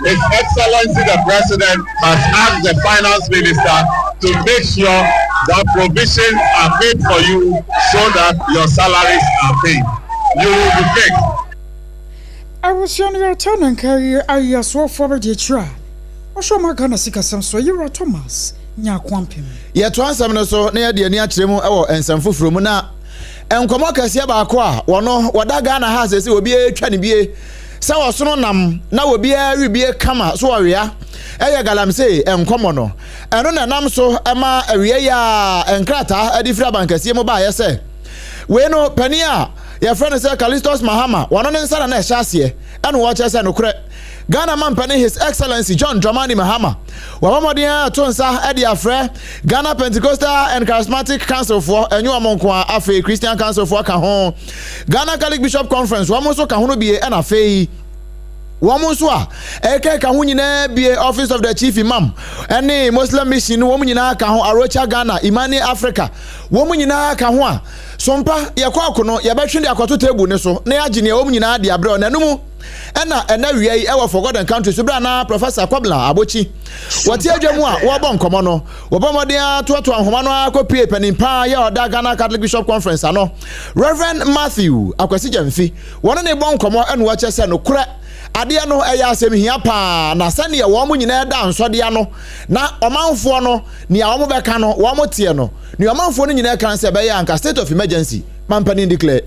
[SPEAKER 7] His Excellency the President has asked the finance minister to make sure that provisions are made for you so that your salaries are paid. You will be fixed.
[SPEAKER 3] I was on your turn and carry I saw for the try. Or show my gun a sick as so you're a Thomas. Nyaquampim.
[SPEAKER 6] Yet once I'm so near the near Tremo and some food from now. And Komaka Siaba Qua, one what that Ghana has as it will be a Chanibie. So was so nam, now will be a kama, so are ya. Aya galam say, and commono. And on a nam so, Emma, a ria, and crata, a different bank as Yemoba, say. We know Penia. Your friend is Callistos Mahama, one on the Sana Shasie, and watches and Ukre. Ghana man penny His Excellency John Dramani Mahama. Wamodia Tonsa Eddie Afre, Ghana Pentecostal and Charismatic Council for a new Amonkwa Afe Christian Council for Kahon. Ghana Catholic Bishop Conference, Wamoso Kahuno be an Afe. Wamuswa, Eke Kahunine be Office of the Chief Imam. Any Muslim mission, Womanina Kahon Arocha Ghana, Imani Africa. Womanina Kahwa. Sompa Yakono, Yabachin Yakoto Tebu Neso, Neajini Omina Diabro, Nanumu. And now we are forgotten country, Subrana, Professor Kwabla, Abuchi. What year Jamua, Wabon Comono, Wabamodia, Tuatu and Homano, Copy, Penimpa, Ya, Ghana Catholic Bishop Conference, ano. Reverend Matthew, Akwasi Mfi, one in a bon common and watches and Ukra. Adiano eya semi hiapa na sane ye wo mu nyina da nsode ano na omanfo no ne a wo beka no wo motie no ne omanfo no nyina kan se be ya anka state of emergency mampani declare.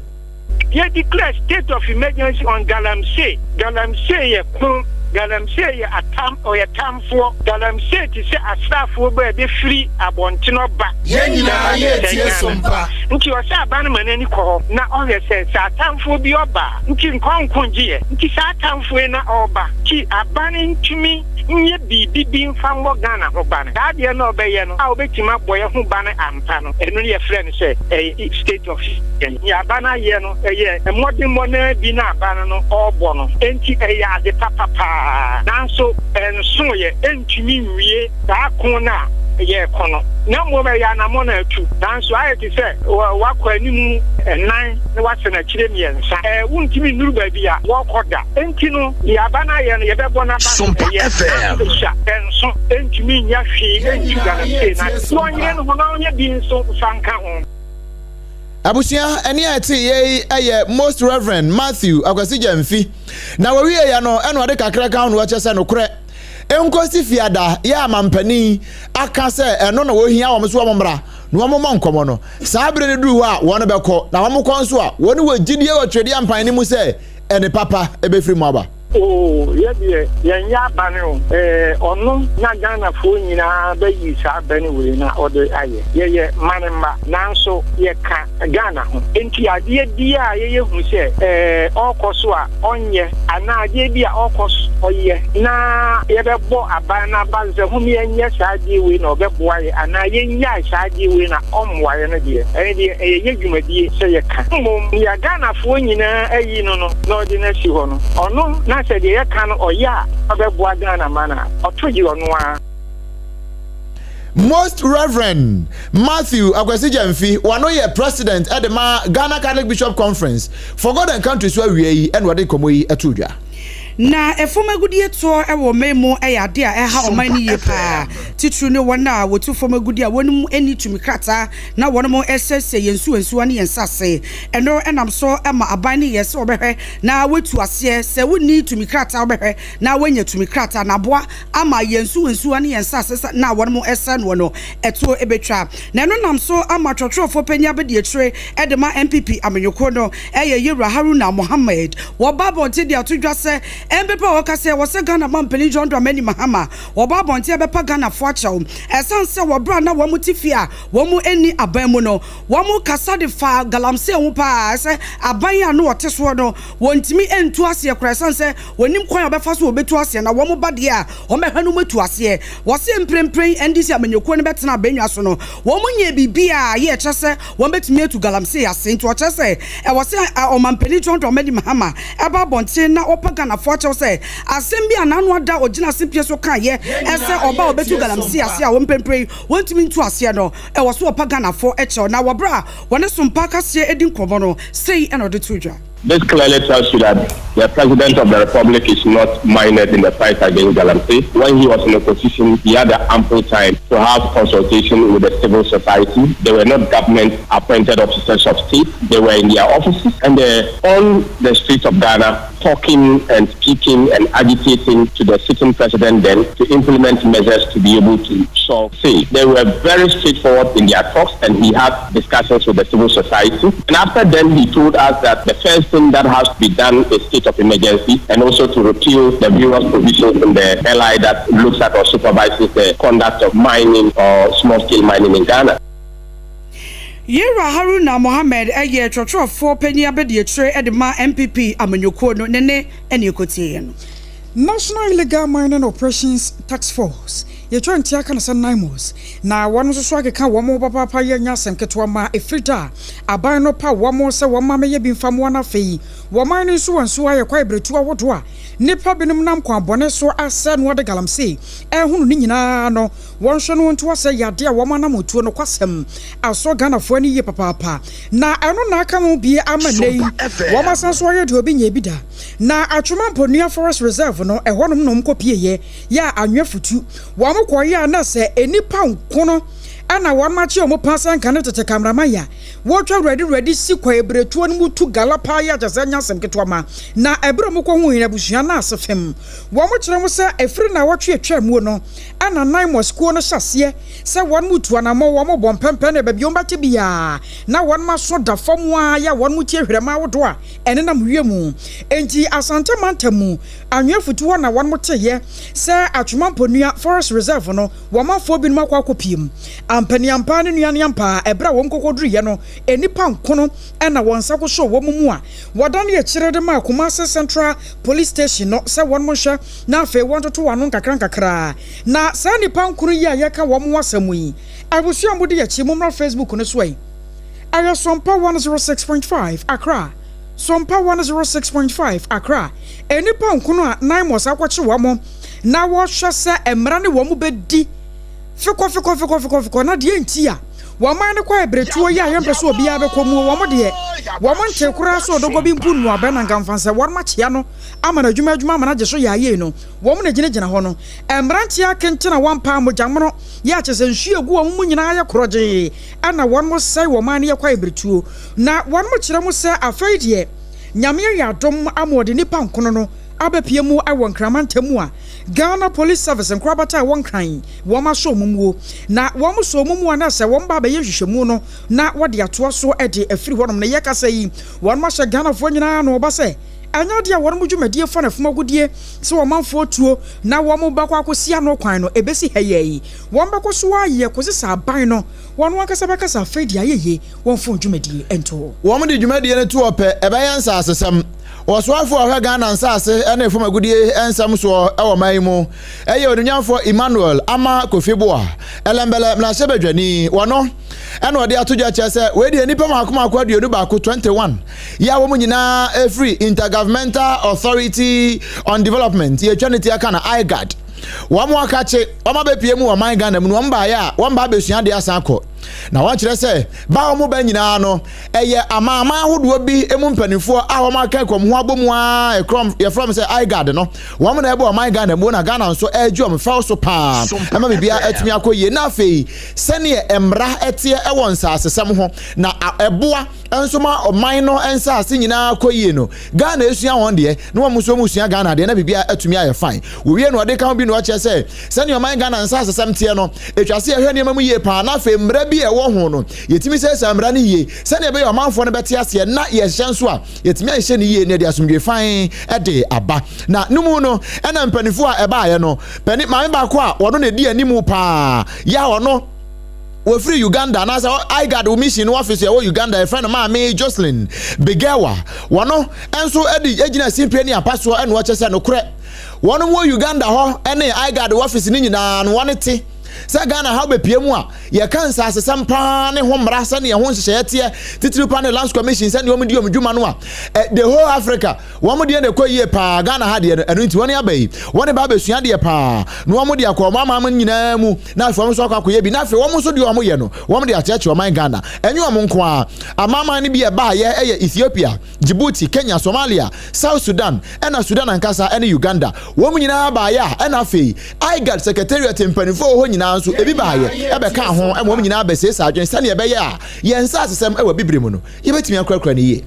[SPEAKER 8] Ye declare state of emergency on Galamsey. Galamsey ye kun Galamsey ye atam or ye tamfo. Galamsey ti se asafo be free abontino ba.
[SPEAKER 6] Ye nyina ye tie sompa.
[SPEAKER 8] Nti o sa ban manani ko na o ye se atamfo bi oba. Nti nkonkonji ye. Nti sa atamfo na oba. Ki abani ntumi nye bibi mfambo Ghana ho ban. Da de na obeye no a obetima boye ho ban ampa no. Eno ye friend say state of ya bana ye no ye modern money bi na ban no obo no. Enti ya de papa nanso enso ye entumi nwie da ko na ye kono na mo be ya na mo na atu nanso aye ti se wakọ animu nan na wase na kire miensa wuntimi nuru ba bia wakoda enti no ya bana ye no ye be bona ba
[SPEAKER 9] Sompa FM
[SPEAKER 8] enso entumi nya hwe enti gana se na so nye no na onye bi nso sanka ho.
[SPEAKER 6] Abusia eni ati ye Most Reverend Matthew Akwasi Mfi na we ya no eno ade kakra kan no wache se no kure enkosi fiada ya mampani aka se eno na wo hia wo mso wo mmra no wo mo nkomo no saa bre ne duru a wo no bekọ na wo mo konso a wo ne wo gidie wo twede ampan ni mu se ene papa ebefiri mu aba.
[SPEAKER 8] Oh, ye nya bane o onu na Ghana fo nyina ba yi sa bane we na ode aye ye manema nanso ye ka Ghana ho enti ade dia ye hu se okoso a onye ana ade dia okoso oye na ye bebo abana banze hu me nya sa ade we na obeboa ye ana ye nya sa ade we na omwa ye no de ye dwumadie se ye ka mom ya Ghana fo nyina ayi no na ode na si ho no onu na said ye kan oya abeboa Ghana mana otoji onu a.
[SPEAKER 6] Most Reverend Matthew Akwasi Mfi wano ye president at the Ghana Catholic Bishop Conference for God and countries where we and what they komo yi etudwa.
[SPEAKER 3] na efoma gudie to ewo memo ade a eha oman ni ye pa titru ne wona wotu foma gudie a wonum eni tumi krata na wonum esese yensu ane yensase eno enam so ema aban ni yese obehwe na wetu ase se woni tumi krata obehwe na wanya tumi krata na boa ama yensu ane yensase na wonum ese no no eto ebetwa na eno nam so ama twotwofo panya bede etire edema MPP amenyoko no eye Yewura Haruna Mohammed wo babonte dia tudwa se embepa wokase wose Ghana mampeni John Dramani Mahama wo babonte ebepa Ghana fo achew esanse wo bra na wo mutifia wo mu eni aban mu no wo mu kasa de fa galamse ho pa se aban ya no wote so no wontimi entu ase ekura esanse wonim kwan obefa so obetu ase na wo mu bade a wo mehwa no metu ase wose mprempren ndisi amenyoko no betena abanwa so no wo mu nye bibia ye chese wo betumi etu galamse ya se ntu chese wose omampeni John Dramani Mahama eba bonte na opa Ghana fo achew se asem bia na no ada ogina sepie so kan ye ese oba obetu galamse ase a wo mpempren wontimi ntu ase no wose opa Ghana fo achew na wobra wone Sompa kase edi nkomo no sei eno de tudwa.
[SPEAKER 9] This clearly tells you that the President of the Republic is not minded in the fight against Galamsey. When he was in opposition, he had ample time to have consultation with the civil society. They were not government-appointed officers of state. They were in their offices and they're on the streets of Ghana talking and speaking and agitating to the sitting president then to implement measures to be able to solve things. They were very straightforward in their talks and he had discussions with the civil society. And after then, he told us that the first thing that has to be done is state of emergency and also to repeal the various provisions in the LI that looks at or supervises the conduct of mining or small-scale mining in Ghana.
[SPEAKER 3] Yewura Haruna Mohammed eye twotwofo panya bede etire edema MPP amanyoko no nene ene ekotie no National Illegal Mining Operations Task Force ye twanti aka na san naimos na wonu so akeka wo mo papa ye nya senketwa ma efrida aban no pa wo mo se wo ma me ye bi mfam na fei wo man ni so wanso aye kwa ibretu awodo a nipa binum nam kwa bone so ase no de galamsey ehunu ni nyina no wonhwe no nto ase yade a wo ma na motuo no kwasem aso Ghana fo ani ye papa na eno na aka mo bie ama nei wo ma san so aye de obi nya bida na atwoma mponua forest reserve no ehonum no mkopie ye ya anwe futu wo mo koye na se enipa nkono ana wan machi omo pasan kan tete cameraman ya wo twa ready si kwa ebretuo no mutu galapa ya jasanya semketwa ma na ebro mo ko hu ina busua na asefem wo mo kire mo se efri na wo twa atwa mu no ana nine moskuo no hyase se wan mutu ana mo wo mo bompempe na babio mbate bia na wan maso da fam a ya wan mutie hwrema wodo a ene na mu enti asante mantamu anwe futu ho na wan moteye se atwoma mponua forest reserve no wo mafo bi no akopiem ampani ampani nuane ampa ebra wom kokodru ye no enipa nkono ena wonsa ko so wom mu a wadane ye kire de ma Kumasi Central Police Station no se won mo hwe na afi wontoto wano nkakra na sa nipa nkuru ye ayeka wom wasamu yi abusu amode ye chi mumra Facebook no so yi ayo Sompa 106.5 Accra Sompa 106.5 Accra enipa nkono a nine mos akwache wom na wo hwe se emra ne wom bedi Fiko na de ntia wo man ne kwa ebretuo ya yempeso obi abekomu wo mo de wo mo nche kura so dogo bi mpunu abana ngamfanse wo ma chia no amana adwuma amana je so ya ye no wo mo na gina ho no emranti akentena wampa mogyamono ya chese nsu egu wo mo nyina ya kroje ana wo mo sai wo man ne kwa ebretuo na wo mo kire mo se afeidie nyame ya dom amode nipa nkono no abepie mu awon kramantamu a Ghana Police Service and Krabata won crying, Wama so mumu, na Wamu so mumu na se wamba be yeshemu no, na wadi atua so edi a free one of the yaka say, one masha Ghana for no base. Anya dia won muju medie fa na fuma godie se wo manfo tuo na wo mo bakwa akosia no kwan no ebesi heye won bakoso aye kosisa aban no won wakasa bakasa fedi ayeye won fo dwumedie ento
[SPEAKER 6] wo mo de dwumedie ne to ope ebeyansa asesam Oswafo ahwa Ghana nsase ena efoma gudie ensam so ewo man mu eye odunyamfo Emmanuel ama Kofiboa elembele na sebedwani wono ena ode atodwa chese we de nipa makoma akwaduonu ba ko 21 ya wo nyina free Intergovernmental Authority on Development ye twaniti aka na IGAD wamo akache wama bepie mu wa man Ghana mu wamba ya wamba besua de asako na wankyerɛ sɛ ba ɔmo ba nyinaa no ɛyɛ amaama ahodoɔ bi emu mpanimfoɔ a wɔn aka kɔm ho abɔ mu a ekrom yɛfrɛ sɛ igad no wɔn na ɛbɔ ɔman Ghana mu na Ghana nso ɛgye ɔmo fɛw so paa ɛma bibia atumi akɔ yie na afei sɛneɛ mmara ɛteɛ ɛwɔ nsaasesɛm ho na ɛboa nso ma ɔman no nsaase nyinaa kɔ yie no Ghana esua wɔn deɛ na wɔn nso mu sua Ghana deɛ na bibia atumi ayɛ fine wowie no ɔde ka ho bi na ɔkyerɛ sɛ sɛneɛ ɔman Ghana nsaasesɛm teɛ no etwase ɛhwɛ nneɛma mu yie paa na afei mmara bi ɛwɔ ho no yɛtumi sɛ sɛ mmara no yie sɛneɛ ɛbɛyɛ ɔmanfoɔ no bɛte aseɛ na yɛhyɛ nso a yɛtumi ahyɛ no yie na yɛde asomdwe fine ɛde aba na no mu no ɛna mpanimfoɔ a ɛbaayɛ no maame baako a wɔno na ɛdi animu paa yɛ ɔno wɔfiri Uganda na sɛ igad mission office ɛwɔ Uganda a friend maame Jocelyn Begewa wɔno nso ɛde egyina simpre ne apasoɔ ɛna wɔkyɛ sɛ no korɛ wɔno wɔ Uganda hɔ ɛne igad office ne nyinaa no wɔne te sɛ Ghana ha bɛpie mu a yɛka nsaasesɛm paa ne ho mmara sɛ ne ɛho nhyehyɛeɛ teɛ titiri pa ne Lands Commission sɛ ne wɔn di wɔn dwuma no a the whole Africa wɔn deɛ na ɛkɔ yie paa Ghana ha deɛ no ɛno nti wɔn aba yi wɔn ba abɛsua deɛ paa na wɔn de akɔ ɔman ama nyinaa mu na afei wɔn nso akɔ akɔyɛ bi na afei wɔn nso deɛ wɔn yɛ no wɔn de akyerɛkyerɛ ɔman Ghana ɛnyɛ wɔn nko a amaman no bi ɛbaayɛ ɛyɛ Ethiopia, Djibouti, Kenya, Somalia, South Sudan ɛna Sudan ankasa ɛne Uganda wɔn nyinaa baayɛ a ɛna afei igad secretariat mpanimfoɔ hɔ nyinaa nso ebi baayɛ ɛbɛka ho ɛmɔ nyinaa bɛsesa adwen sɛ ne ɛbɛyɛ a yɛn nsa asesɛm ɛwɔ bibire mu no yɛbɛtumi akurakura ne yie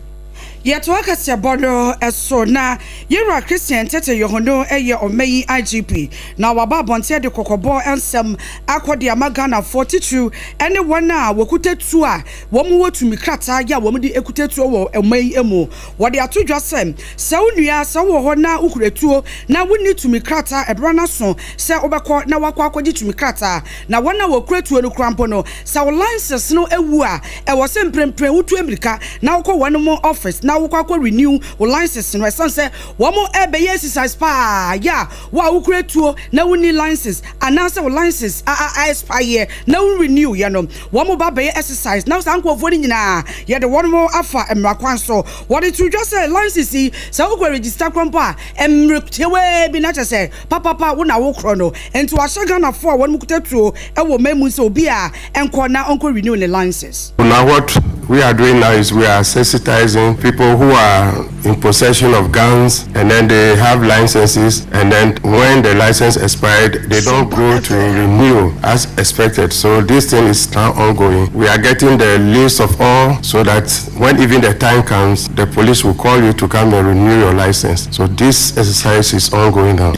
[SPEAKER 3] yɛto akasɛ bɔdo ɛso na yɛwura Christian tete Yohono ɛyɛ ɔmɛyi IGP na waba abɔnteɛ de kɔkɔbɔ nsɛm akɔde ama Ghana 42 ɛne wɔn a wɔkuta tu a wɔn wɔ tumi krataa yɛ a wɔn de ekuta tu wɔ ɔmɛyi emu wɔde ato dwa sɛ sɛ wonua sɛ wɔ hɔ na ukuretuo na wonni tumi krataa ɛbra na so sɛ wobɛkɔ na wakɔ akɔgye tumi krataa na wɔn a wɔkuretuo no krampo no sɛ wo license no ewu a ɛwɔ sɛ mprempren wotu Amerika na wokɔ wɔn mo office na wokɔ renew wo license no ɛsan sɛ wɔn mo ɛbɛyɛ exercise pa ya wa wokuretuo na wonni license anaasɛ wo license expire na wo renew yɛ no wɔn mo ba bɛyɛ exercise na san nkɔfoɔ ni nyinaa yɛde wɔn mo afa mmara kwan so wɔde to dwa sɛ license yi sɛ wokɔ register krampo a mmerɛtewe bi na kyɛ sɛ papa wo na wokorɔ no enti wahyɛ Ghanafoɔ a wɔn mo kutatuo ɛwɔ mɛmu sɛ obi a ɛnkɔ na ɔnkɔ renew ne license.
[SPEAKER 10] Now what we are doing now is we are sensitizing people who are in possession of guns and then they have licenses and then when the license expired they don't go to renew as expected. So this thing is now ongoing. We are getting the list of all so that when even the time comes the police will call you to come and renew your license. So this exercise is ongoing now.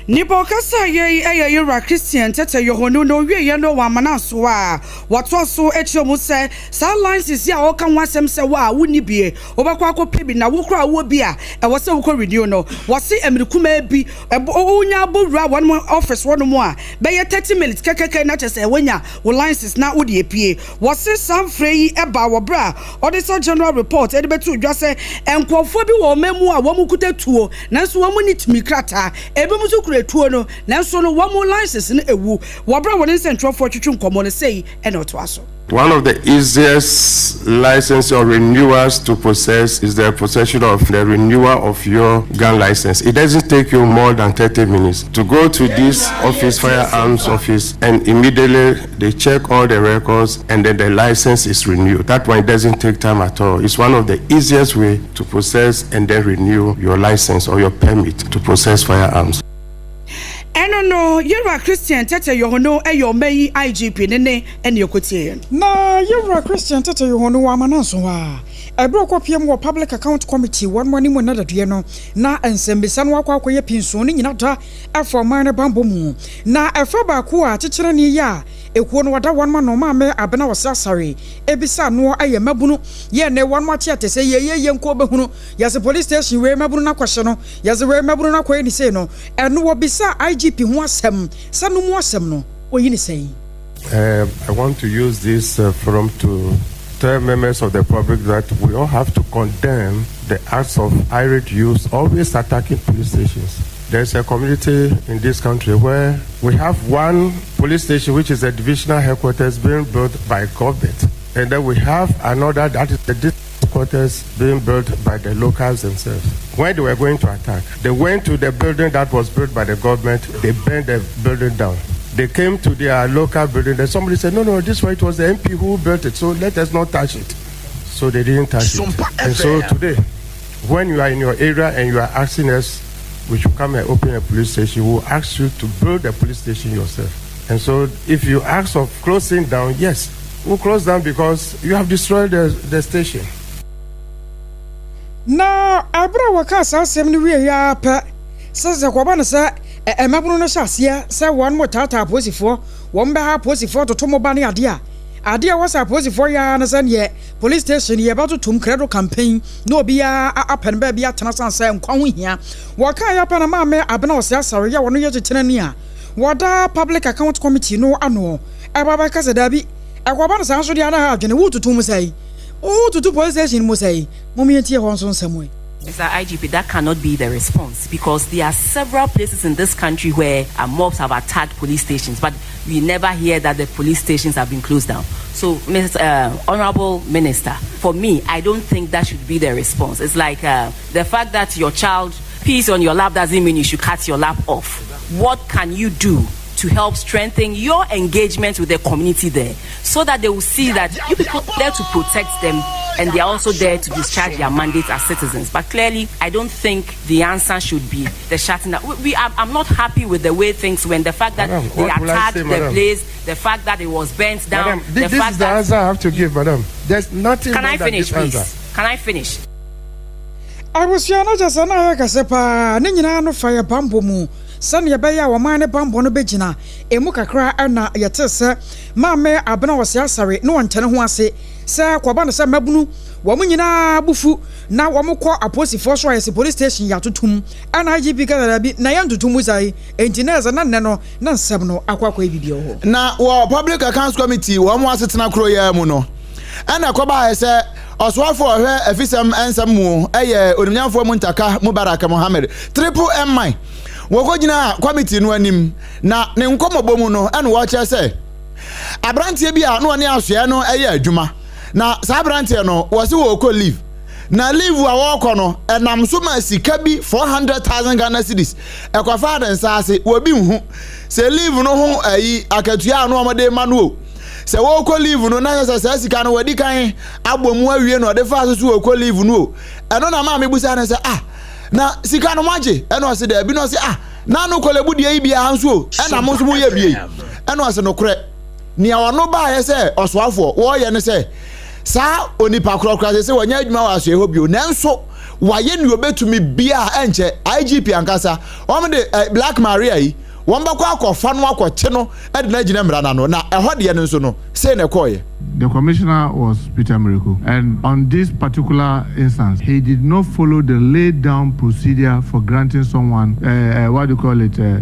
[SPEAKER 3] Nipo kasa yɛwura Christian tete Yohono no wie yɛ no wa manaso a wato so ekyɛ mu sɛ sa license ya ɔka ho asɛm sɛ wa woni bie obɛkɔ akɔpɛ bi na wokura wo bi a ɛwɔ sɛ wokɔ renew no wɔse amerikuma bi onya bowura wɔn office wɔn mu a bɛyɛ 30 minutes kekeke na kyɛ sɛ wonya wo license na wode epie wɔse sam frei ɛba wɔ bra ɔde general report ɛde betu dwa sɛ enkɔfo bi wɔ memu a wɔn kuta tuo nanso wɔn ni tumi krata ebi mu so tuo no nanso no wɔn mo license no ewu wɔbra wɔn nsɛntwerɛfoɔ twetwe nkɔmɔ no sei ɛna ɔto aso.
[SPEAKER 10] One of the easiest license or renewals to possess is the possession of the renewal of your gun license. It doesn't take you more than 30 minutes to go to this office, firearms office, and immediately they check all the records and then the license is renewed. That one doesn't take time at all. It's one of the easiest way to possess and then renew your license or your permit to possess firearms.
[SPEAKER 3] No, you're a Christian tete Yohono your May IGP nene and your quotidian.
[SPEAKER 11] Na you're a Christian tete Yohono Amanasoa. I broke up your public account committee one morning when another diano na and sembisan wakwa pinsoni inata a for minor bambomu. Na a fabakua teacherani ya. Ekwon wada one man no ma me abena wasasare ebisa no aye mabunu ye ne one ma tiate se ye yenko behunu ya se police station we mabunu na kwhye no ya se we mabunu na kwani se no eno wo bisa IGP ho asem sanu mu asem no oyini sei.
[SPEAKER 10] I want to use this forum to tell members of the public that we all have to condemn the acts of irate youths always attacking police stations. There's a community in this country where we have one police station which is a divisional headquarters being built by government, and then we have another that is the district quarters being built by the locals themselves. When they were going to attack, they went to the building that was built by the government, they burned the building down. They came to their local building, and somebody said, no, this one, it was the MP who built it, so let us not touch it. So they didn't touch it. And so today, when you are in your area and you are asking us, we should come and open a police station, we will ask you to build a police station yourself. And so if you ask of closing down, yes, we'll close down because you have destroyed the station.
[SPEAKER 3] Now, I brought a cast out 70 years, says the Quabana, sir, a Mabuno Shassia, sir, one more tata posy for, one beha posy for to Tomobani idea. Idea was a posy for ya, and yet, police station, ye about to Tum Credo campaign, no be up and baby at Tanasan, Sam Kong here. Waka up and a mamma, Abno, sorry, ya 1 year to 10 year. Wada public account committee no ano. Ababa Casadabi, a Quabana sounds to the other half, and a wood to Tumusay. Oh, to 2 police station, Musay, Mommy and Tia Honson some way.
[SPEAKER 12] Mr. IGP, that cannot be the response because there are several places in this country where mobs have attacked police stations, but we never hear that the police stations have been closed down. So, Honorable Minister, for me, I don't think that should be the response. It's like the fact that your child pees on your lap doesn't mean you should cut your lap off. What can you do to help strengthen your engagement with the community there so that they will see that you people are there to protect them and they are also there to discharge their mandates as citizens? But clearly, I don't think the answer should be the shutting down. I'm not happy with the way things went. The fact that they attacked the place, the fact that it was burnt down.
[SPEAKER 10] Madam, this is the answer I have to give, madam. There's nothing.
[SPEAKER 12] Can I finish, please?
[SPEAKER 10] Answer.
[SPEAKER 12] Can I finish?
[SPEAKER 3] I was here not just an Ayakasepa, Nina no fire bambomu. San Yabaya or mine bambono begina, a muka cry and yatessa, Mamma Abana was yasari, no one ten who say, Sir Quabana Sam Mabunu, Wamina Bufu, now Wamoko a posy for sure as a police station yatutum, and IGP Galabi, Nayan to Tumuzai, engineers and nano, non sabno, aqua video. Now, public accounts committee, one was it na croya muno. And a Quaba said, Oswa for her, a fisam and some more, a Union for Muntaka, Mubaraka Mohammed, triple M. Wogojina committee no anim na ne nkomo bomu no ene wo che se abrantie bia no ne asoe no eye adwuma na sa abrantie no wo se wo ko leave na leave wa wo ko no enam so ma sika bi 400,000 Ghana cedis ekwafa den sa ase wo bi hu se leave no ho ayi akatua no omode ma no se wo ko leave no na sa sika no wadi kan agbomu awie no de fa so wo ko leave no eno na ma me busa na se na sika no maje eno ase da bi no se na no kolebu de bia hanso ena mo so mo ye bie eno ase no kore ni awono ba ye se osoafo wo ye ne se sa onipa krokra se wonya adwuma wa so eho bio nanso waye ni obetumi bia enche IGP ankasa o de Black Maria yi won ba kwa akofa no akoche no e de na gina mra na no na eho de ye nso no say na koye.
[SPEAKER 13] The commissioner was Peter Miracle, and on this particular instance, he did not follow the laid down procedure for granting someone,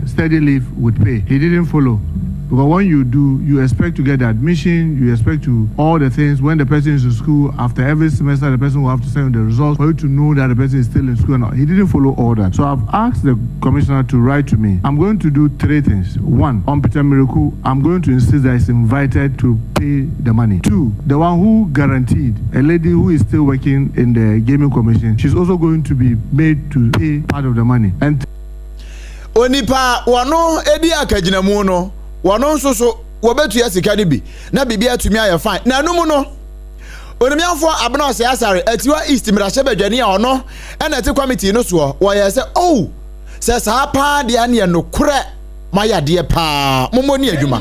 [SPEAKER 13] steady leave with pay. He didn't follow. Because when you do, you expect to get the admission, you expect to all the things. When the person is in school, after every semester, the person will have to send the results for you to know that the person is still in school or not. He didn't follow all that. So I've asked the commissioner to write to me. I'm going to do 3 things. 1, on Peter Miracle, I'm going to insist that he's invited to pay the money. 2, the one who guaranteed, a lady who is still working in the gaming commission, she's also going to be made to pay part of the money. And
[SPEAKER 6] Onipa wano edi akaginamu no wano nso so wobetu ya sika de bi na bibia tumi aye fine na no mu no onimianfo abna ose asare atiwa east mirahye badwani a ono na eti committee no so wo ye se se sa pa de ane no kure mayade pa momoni adwuma.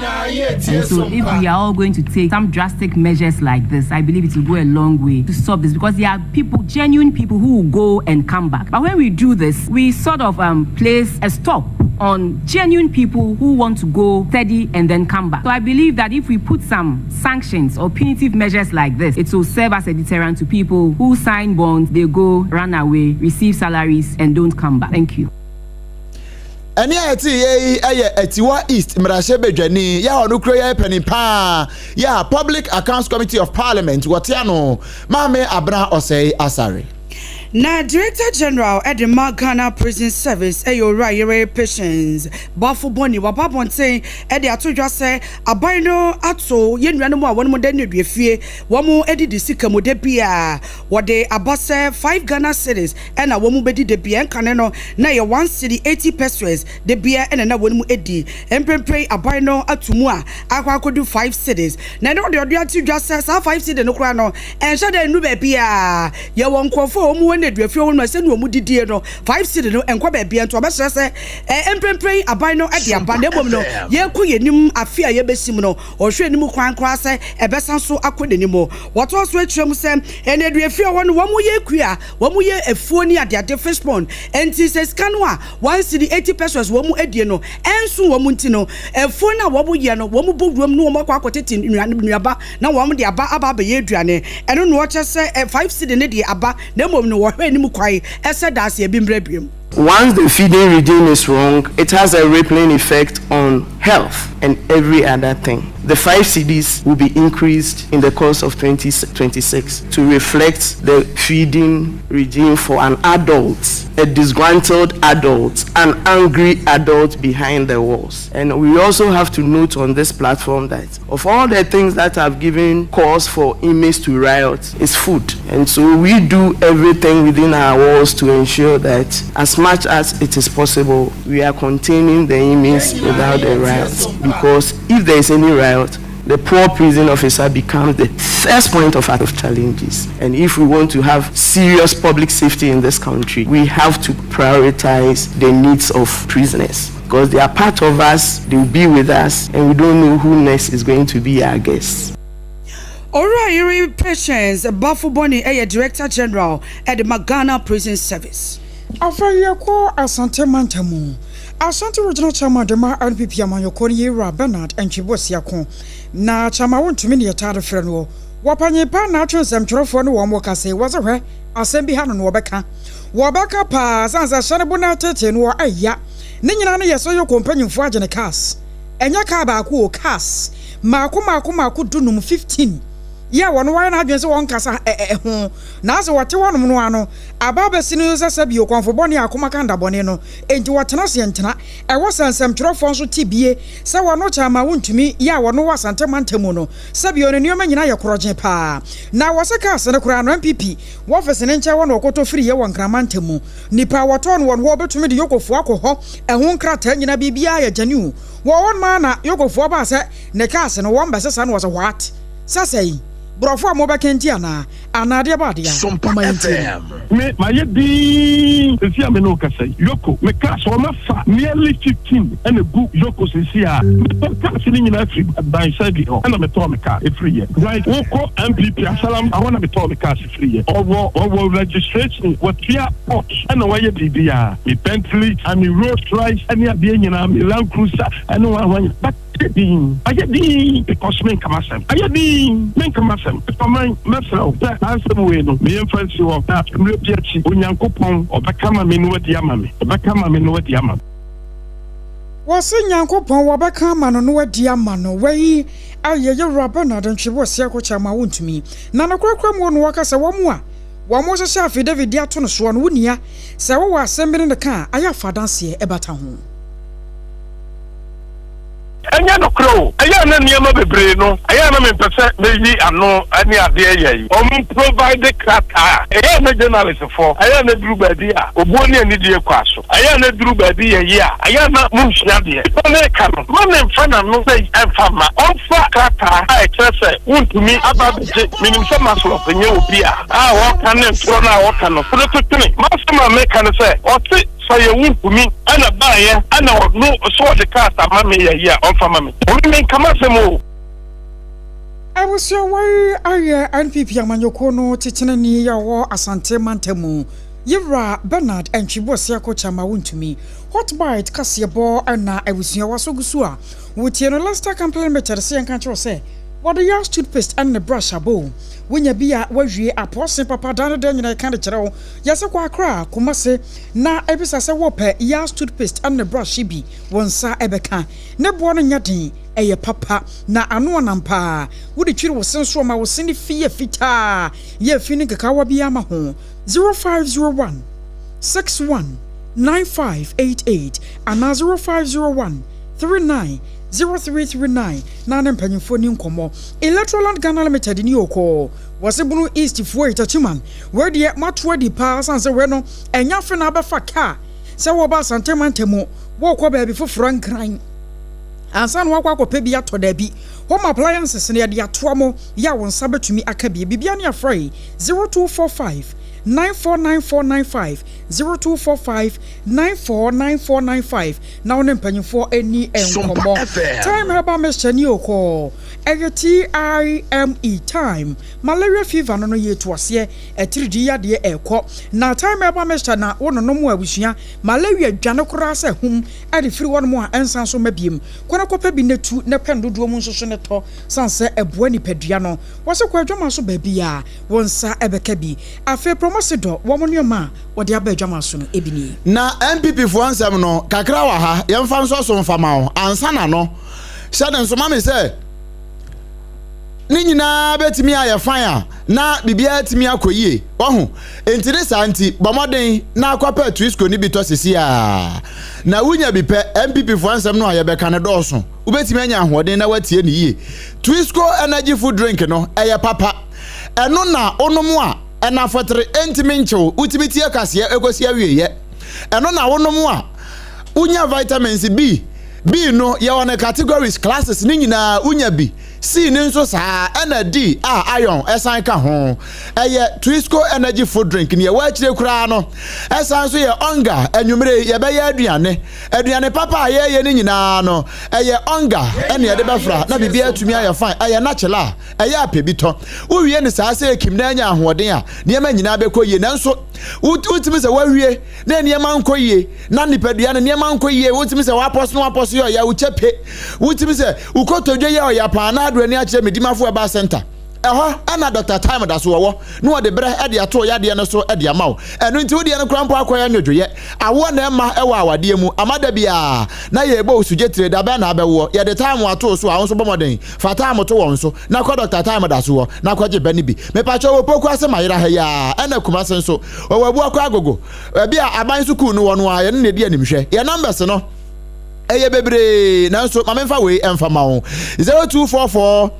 [SPEAKER 12] So if we are all going to take some drastic measures like this, I believe it will go a long way to stop this, because there are people, genuine people, who will go and come back. But when we do this, we sort of place a stop on genuine people who want to go steady and then come back. So I believe that if we put some sanctions or punitive measures like this, it will serve as a deterrent to people who sign bonds, they go, run away, receive salaries, and don't come back. Thank you.
[SPEAKER 6] Any etiwa east mirahye bedwani ya onu kro ya pani pa ya Public Accounts Committee of Parliament watiano mame abna osei asare.
[SPEAKER 11] Na Director General at the Ghana Prison Service, Ayo Patience, Bafo Boni, Wababonte, at the Atoja say, Abino Ato, Yenranoma, one more than you fear, one more Eddie the Sikamo de Bia, what they abase 5 Ghana cities, and a woman bedi de Bia Caneno, na ya 1 city 80 pesos, de Bia and another one Eddie, and pray Abino Atumua, Aqua could do 5 cities. Now, the other two just says 5 cities no crano, and shall they nube Bia, ya won't call for when they feel my son will do no 5 cities no and Quabe Bia to Abasa say, and pray Abino at the Abandemo, ye kuyenim afia ye besimono, or shred no quan cross, a besan so acquid anymore. What was which you say, and then we feel one more year queer, 1 more year a phony at their different spawn, and she says Canwa, 1 city 80 pesos, 1 more ediano, and soon Wamuntino, a phone a wabuyano, 1 more book room, no more quacotin in Yaba, now 1 the Abba Yadriane, and don't watch us say a 5 city in the Abba, no more no any mukwai, as said as ye been brebium.
[SPEAKER 14] Once the feeding regime is wrong, it has a rippling effect on health and every other thing. The 5 CDs will be increased in the course of 2026 to reflect the feeding regime for an adult, a disgruntled adult, an angry adult behind the walls. And we also have to note on this platform that of all the things that have given cause for inmates to riot is food. And so we do everything within our walls to ensure that as much as it is possible, we are containing the inmates without the riots. Because if there is any riot, the poor prison officer becomes the first point of challenges. And if we want to have serious public safety in this country, we have to prioritize the needs of prisoners. Because they are part of us, they will be with us, and we don't know who next is going to be our guests.
[SPEAKER 11] Alright, your Patience, Bafo Boni, Director General at the Ghana Prison Service.
[SPEAKER 3] Afayako Asante Mantamu. Asante Regional Chairman Dema NPP Amanyokoni Yera Bernard and Chibosiako. Na chama won't mean your tar friend wo. Wapanye pa na transem trofo no womoka say was a way. Asembi hano no wabeka. Wabeka pa sansa shanabuna tete no aya. Ninyina na yeso yo companion for agene cars. Enya car ba ku o cars. Mako dunum 15. Ya wono wa na adwense won kasa ho na se wote wonom no ano ababa sinu sasabi okonfo bone akoma kanda bone no enti wotena se ntena e wosansam twerofo nso tibie se wono chama wontumi ya wono wasante mantemu no sabi ono nioma nyina ye koroje pa na woseka ase ne kura no MPP wo fese ne nche wono okoto firi ye won kramantemu nipa woton won wo betumi de yokofo akoho ehun krata nyina bibia ya janiu wo won ma na yokofo ba se ne ka ase no won bese sa no was what sasai Brofo amobakenti ana anade badia
[SPEAKER 15] Sompa FM me mayedi esi ameno kasai yoko me ka so ma fa nearly 15 and a book yoko sisi a ka sini nyina free by side ho na me to me ka free year right woko MPP asalam I want me to me ka free year or registration what fear pot and why you bibia me Bentley and me Rolls Royce and ya be nyina me Land Cruiser and one but ayedi because men kamasem ayedi men kamasem pamai mesel that answer we no me fancy of that mrepiachi onyankopon obekama me no wadi amame obekama me no wadi amame
[SPEAKER 3] wose nyankopon wobekama no wadi amano wei ayeye raba na dantwe se akocha ma wontumi na nakrakram wo no wakasa womo a womo se afi David ato no so no wunia se wo asembere ne ka aya fadanse ebata ho
[SPEAKER 15] anya no crow aya na niam bebre no aya na me pese meyi ano ani ade ayi provide kata aya na journalist for aya na duru ba bi a obuoni ani die kwaso aya na duru ba bi yayi a aya na munhia de na ka no man mfa na no say enfama onfa kata a express untumi abaje minim se maso penye obi a wo kan ntro na wo kan no furo tutuni masema me kan say oti say untumi ana baye ana no so de kata mame yayi a onfa mame we kama semo
[SPEAKER 3] I was your way aye NPP amanyoko no titene ni ya wo Asante Mantemu Yera Bernard and Chibosiako chama wontumi hot bite kase bo na awusua wasogusu a wotie no last campaign meter se yanka cho se
[SPEAKER 11] what the Yas toothpaste and the brush abo. When you be a waji a person papa down the you kind of channel. Yes, a quackra, Kumase, na ebisa wope, Yas toothpaste and the brush she be, one sa ebeka. Ne born in yati, a papa, na anu nampa. Would the chill was sensual, I was sending fee fita. Ye finning a kawabiama home 0501 61 9588 and 0501 39 0339 Nanem Penifonium Como Electroland Ghana Limited in Yoko was a blue east for it a chuman where the much ready pass and the reno and Yafan Abafa car so about Santamantemo walk over before Frank crying and San Wako Pebia to Debbie home appliances near the Atuamo Yawan Sabbat to me Akabi Bibiania Frey 0245 949495 0245 949495 now nempany for any enkomo time haba Mr. Nyoko TIME time malaria fever no ye to ase e 3D ya de ekọ na time haba Mr. na wono no mu abusua malaria dwane kora se hum e de free one mo ensan so mabiem kwana kopa bi netu ne pendodo mu nso ne to sanse eboa nipadua no wose kwa adwama so ba bia wonsa ebeka bi afi promosedo womonioma wode abadwama so no ebini
[SPEAKER 6] na MPP fo ansem no kakra wa ha yemfa nso so mfama ho ansa na no sha den so ma me se ni nyina betimi ayefan na bibia timi akoyie ohu entire santi bomoden na akwape twisco ni bito sisi na wunya bi pe MPP fo ansem no ayebeka ne dooso ubetimi anya ahoden na watie ni yie twisco energy food drink no eye papa eno na onomu a ena fotre entimi nchew utimi tie kase ekosi awieye eno na wonomu a unya vitamins B no ye one categories classes ni nyina unya bi C ni nso saa na D iron esan ka ho eye Twisco energy food drink ni ye wa kire kura no esan so ye onga enwumere ye be ye aduane papa ye ni nyina no eye onga ene ye de befra na bibia atumi aye fine eye natural eye apebito uwie ni saa se kim na anya ahoden a ne ma nyina be koye nanso utimi se wawie na ne ma nkoye na nipadua ne ma nkoye utimi se waposo yo ya uchepe utimi se ukotodwe ya ya pa na adwani a kire medimafo eba center eho ana Dr. Time da so wo no de bre e de ato ya de no so e de amawo eno nti wo de no krampo akoya nwodwoye awo na ema e wa awade mu amada bia na ye ebo usuje tire da ba na abewo ye de time ato so awon so bomoden fata amoto won so na ko Dr. Time da so wo na ko je bani bi me pa cho wo poku ase mayira ha ya ana kuma sen so wo wabu akwa agogo bia aban suku no wono a ye ne de animhwe ye numbers no eye bebre na so mamemfa we emfa ma wo 0244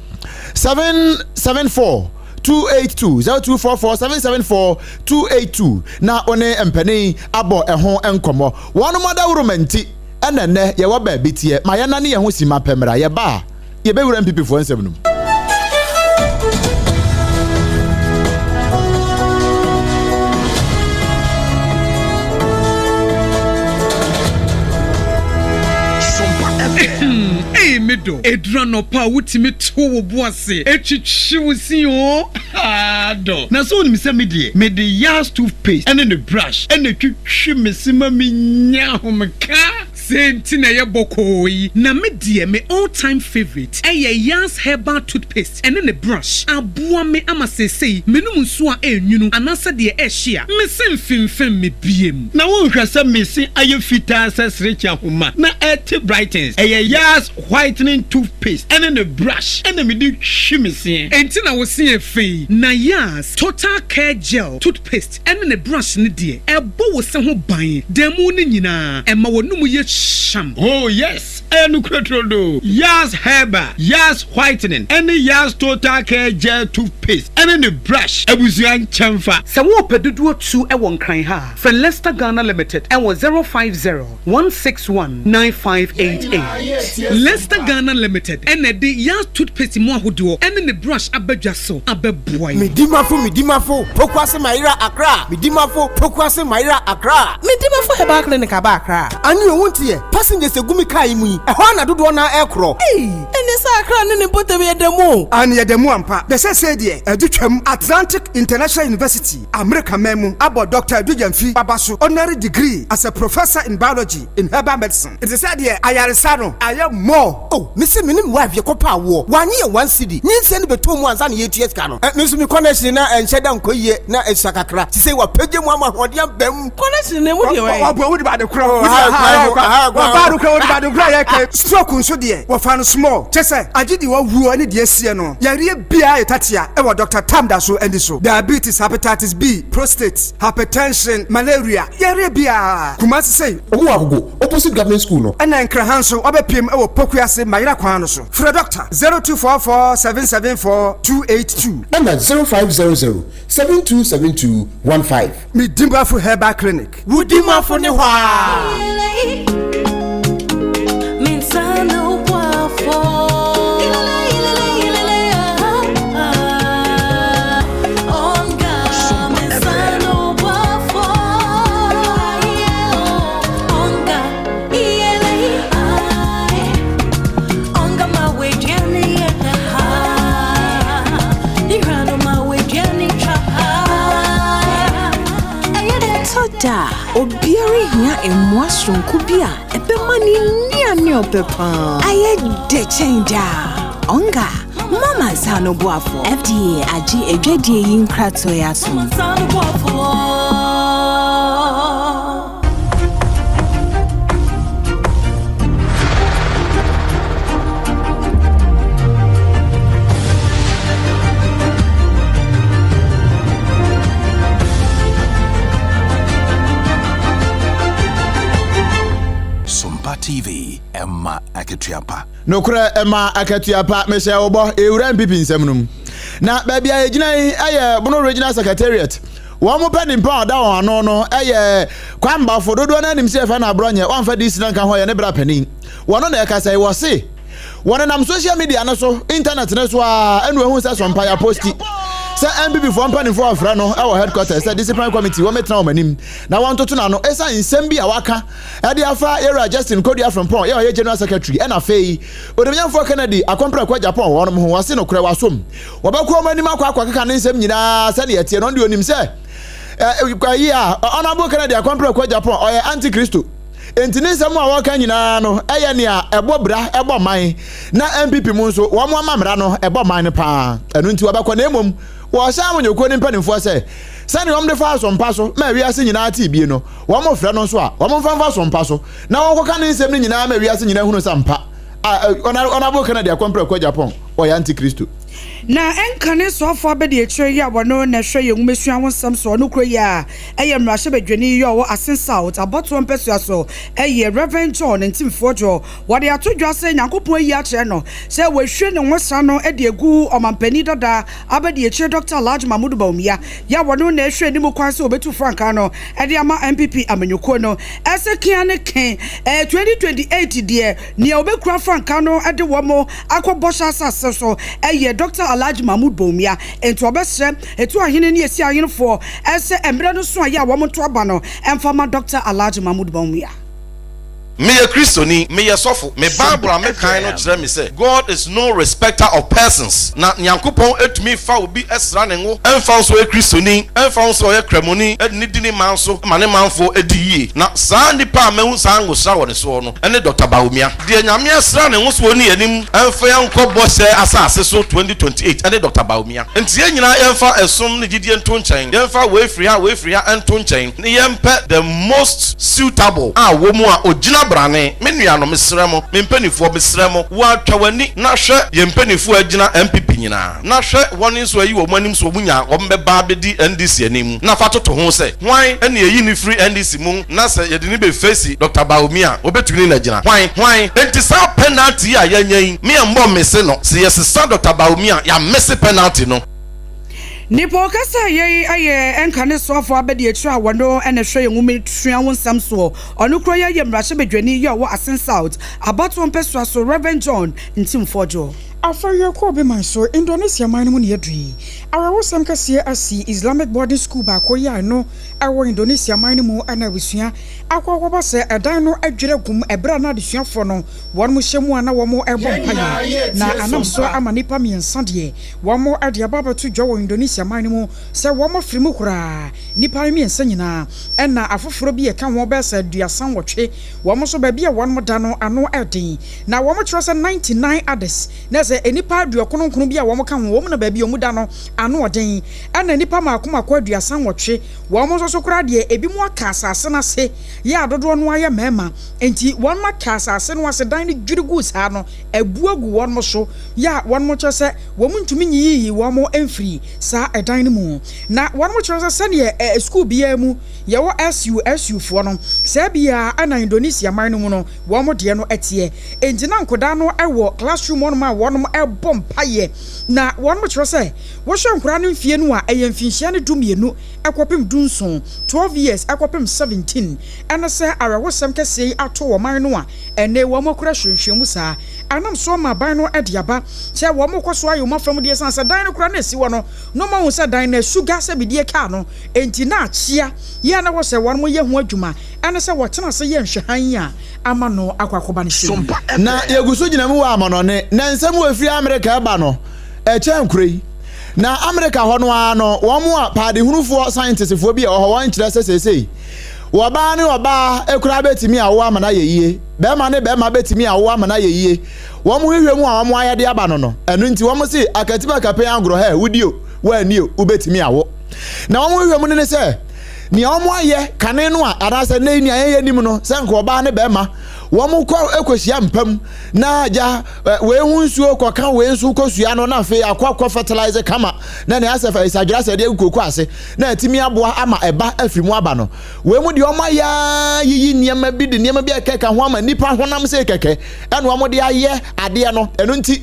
[SPEAKER 6] 774 282 0244 774 282 na one empani abo eho enkomo wonu moda wurumenti enene ye wa ba bitie ma ye na ne ye ho sima pemra ye ba ye be wura MPP fo ensem num
[SPEAKER 16] medo edrano pa wutimi to wo boase etwitwi wusi o do na so ni se mede Yas toothpaste and the brush and the twitwi mesima minya homka senti na ye bokoi na me all time favorite Yas herbal toothpaste and the brush aboa me amasesei menum nso a enwunu anasa de ehia mesen finfem me biem na wo hwese mesi ayefita sesrecha homa na et brightens Yas whitening toothpaste and then the brush and then me do shimisi enti na wo se efe na Yas total care gel toothpaste and then the brush ni de ebo wo se ho ban demu ni nyina ema wonum ye sham oh yes enu kretrodo Yas herbal Yas whitening and the Yas total care gel toothpaste and then the brush abusuan chamfa
[SPEAKER 17] se wo pedudu tu e won kran ha for Leicester Ghana Limited and was 050 161 9588
[SPEAKER 16] Leicester Ghana Limited and the Yas toothpaste mo ahodo and the brush abadwa so abeboy
[SPEAKER 18] midimafo pokwase maira Accra midimafo pokwase maira Accra
[SPEAKER 17] midimafo herbal clinic aba Accra
[SPEAKER 18] ani o wontie passengers egumi kai mu e ho na dodo na ekro
[SPEAKER 17] ene sa
[SPEAKER 18] Accra ne bote me demo.
[SPEAKER 19] An ye demo ampa. The say there edutwam Atlantic International University America memu about Dr. Edujamfi Babaso honorary degree as a professor in biology in herbal medicine. It is said there ayaresano I am more.
[SPEAKER 18] Oh, Missy minim wife ye kopa wo. 1 year 1 city. Nyin send be 2 months and 8 years kano. Nso mi connection na encheda nkoye na esakakra. Ti say wa page mu amahodiam bam. Connection na mu de we.
[SPEAKER 19] Wa wo de ba de kro. Wa do kro ba do kro ye ka. Stroke nso de. Wa fa no small. Chese agidi wa wu ani de asie no. Yare bia etatia e wa Dr. Tamda so endi so. Diabetes, hepatitis B, prostate, hypertension, malaria. Yare bia. Kumasi say
[SPEAKER 18] owo agogo opposite government school no.
[SPEAKER 19] Ena nkra hanso obepiem e wo pokuase mayira kwan no so. Free doctor 0244 774 282
[SPEAKER 18] and 0500 727215.
[SPEAKER 19] Me Dimbafo Herbal Clinic.
[SPEAKER 18] Wudimafo ne hwa.
[SPEAKER 20] Da obiari hia emwa sonko bia ebema ni ni opepa aye de change onga mama sano boafo FDA agi edwadie yin krato ya so
[SPEAKER 21] TV Emma Akatuapa.
[SPEAKER 6] No kura Emma Akatuapa me say obo ewura mpipi nsɛm na baabi a yegyina aye bono regional secretariat wo mo pɛ nimpa da wo ano no aye kwamba fo dodo na nim se fa na abronye wan fa dis na nka ho ye ne bra panin wono na ɛka sɛ wo se wono nam social media no so internet no so a enu ehun sɛ Sompa ya posti sɛ MPP for mpani for afra no our headquarters sɛ discipline committee wo metna wo manim na won toto na no esa nsɛm bi a waka e de afa era Justin Kodia from Pon ye general secretary e na fei odemnyamfo Kennedy akompra kwa Japan wo no ho wase no kura wasom wo bɛkɔ manim akwa keka ne nsɛm nyina sɛ de etie no de onim sɛ kwa yi a honorable Kennedy akompra kwa Japan ɔyɛ anti-Christo enti ne nsɛm a waka nyina no ɛyɛ ne a ɛbɔ bra ɛbɔ man na MPP mu nso wo mo amamra no ɛbɔ man ne pa ɛno nti wo bɛkɔ na emom wo sha mo nyoko ni mpanimfo sɛ sani wɔm de fa Sompa so ma wiase nyina ati bie no wɔm frɛ no so a wɔm fa Sompa so na wɔn kɔka ne nsɛm ne nyina ma wiase nyina hunu sampa ona bo Kennedy akompra kwa Japan ɔyɛ anti-Christo
[SPEAKER 3] na enkane sofo abede ekire ya wono na hwe ye nwumesua wonsam so no kro ya eye mrahye badwani yo wo Asen South aboto mpesua so eye Reverend John ntimfojo wode atodwa se Nyankopon ayi a kire no se wahwe ne nwosra no ede egu omampani dada abede ekire Dr. Alhaji Mahmoud Bawumia ya wono na hwe ni mu kwan se obetu franka no ede ama MPP amanyoko no ese kia ne ken 2028 de ne obekura franka no ede wo mo akobosha asase so eye Dr. Alhaji Mahmoud Bawumia ento obesre etu ahene ne esi ahenefo ese embre no so aya wo mo to aba no emfama Dr. Alhaji Mahmoud Bawumia
[SPEAKER 22] Me a Christiani, me a sofo, me Bible me kind of tell me say God is no respecter of persons. Na Nyankopon etumi fa obi esra ne ngo, emfa so e Christiani, emfa so e kremoni, edini man so, mane manfo ediye. Na saa nipa mehu saa ngosra woni so no, ene Dr. Bawumia. De nyame esra ne ngo so ni anim, emfa yanko bose asase so 2028, ene Dr. Bawumia. Enti nyina emfa esom ne gidie nto nchen, emfa we free ha ento nchen. Ne yempe the most suitable wo mu a ogina brane menuano mesremo mempanifo besremo wa twawani na hwe yempanifo agina MPP nyina na hwe woni so ayi wo manim so munya wo mbeba bedi NDC anim na fa toto ho se hwan ene eyi ni free NDC mu na se yede ni be face Dr. Bawumia obetuni na gina hwan enti sa penalty a yanyan me mbo mese no se yesesa Dr. Bawumia ya mese penalty no
[SPEAKER 3] nipo kasa ye aye enkane sofo abede ekira wono ene hwe yenwume tua wonsam so onukro ye mrahye bedwani ye wo Asen South abato mpesua so Reverend John ntimfojo Afaya ko be man so Indonesia man mu ne adui. Arewo sam kase asi Islamic boarding school ba ko ya no awo Indonesia man mu ana busua akwakwaba se edan no adwere gum ebra na adesuafo no won mu hyemu ana wo mu ebo mpaye na anam so ama nipa miensa de wo mu ade ababa to dwo wo Indonesia man mu se wo mu firi mu kura nipa miensa nyina ena afoforo bi e ka wo be se duasan wotwe wo mu so ba bi e won mu da no ano eden na wo mu kyerɛ se 99 others na se enipa aduokononkunu bi a wo mu ka wo mu na ba bi o mu da no ano eden ena nipa makomako aduasan wotwe wo mu so kura de ebi mu aka asase na se ya dodo no aye mema enti won maka asase no ase dan ni dwirigu saa no ebuagu won mo so ya won mo kyerɛ se wo mu ntumi nyiyi wo mo emfiri saa edan ni mu na won mo kyerɛ se ne school bia mu ye wo SU fo no saa bia ana Indonesia man no mu no wo mo de no etie enti na nkoda no ewo classroom on ma won mo ebom paye na won mo kyerɛ se wo hwe nkora no mfie no a eyemfinhia ne dumienu ekopem dunson 12 years ekopem 17 ena se arewosem kese ato wo man no a ene wo mokora hwenhwemu saa anam so ma ban no ediaba che wo mokoso ayo mafam de sansa dan no kora na esi wo no no ma hu se dan na sugar se bidie ka no enti na achia ye na wo se wo mo ye ho adwuma ena se wo tena se ye nhwehan a ama no akwakoba ne se
[SPEAKER 6] na yeguso gina mu wa amanone na nsem wo afiri America ba no eche nkurei na America ho no ano wo mo a paade hunufo scientists fo bi ho won kyerɛ se sesei woba ne woba ekura betimi awo amana yeyie be ma ne be ma betimi awo amana yeyie wo mo hwehwemu a wo mo ayade aba no eno nti wo mo se akatiba kape angro ha wudio wa ni o ubetimi awo na wo mo hwehwemu ne se ni wo mo aye kane no a arasa na ni aye nim no se nko woba ne be ma wo mo ko ekohia mpam na ja we hu nsuo ko kan we nsu ko sua no na fe akwa fertilizer kama na ne asefa isagura se de koku ase na atimi aboa ama eba afimu aba no we mu de oma ya yiyi niam bi de niam bi akeka ho ama nipa honam se keke eno wo mo de aye ade no eno nti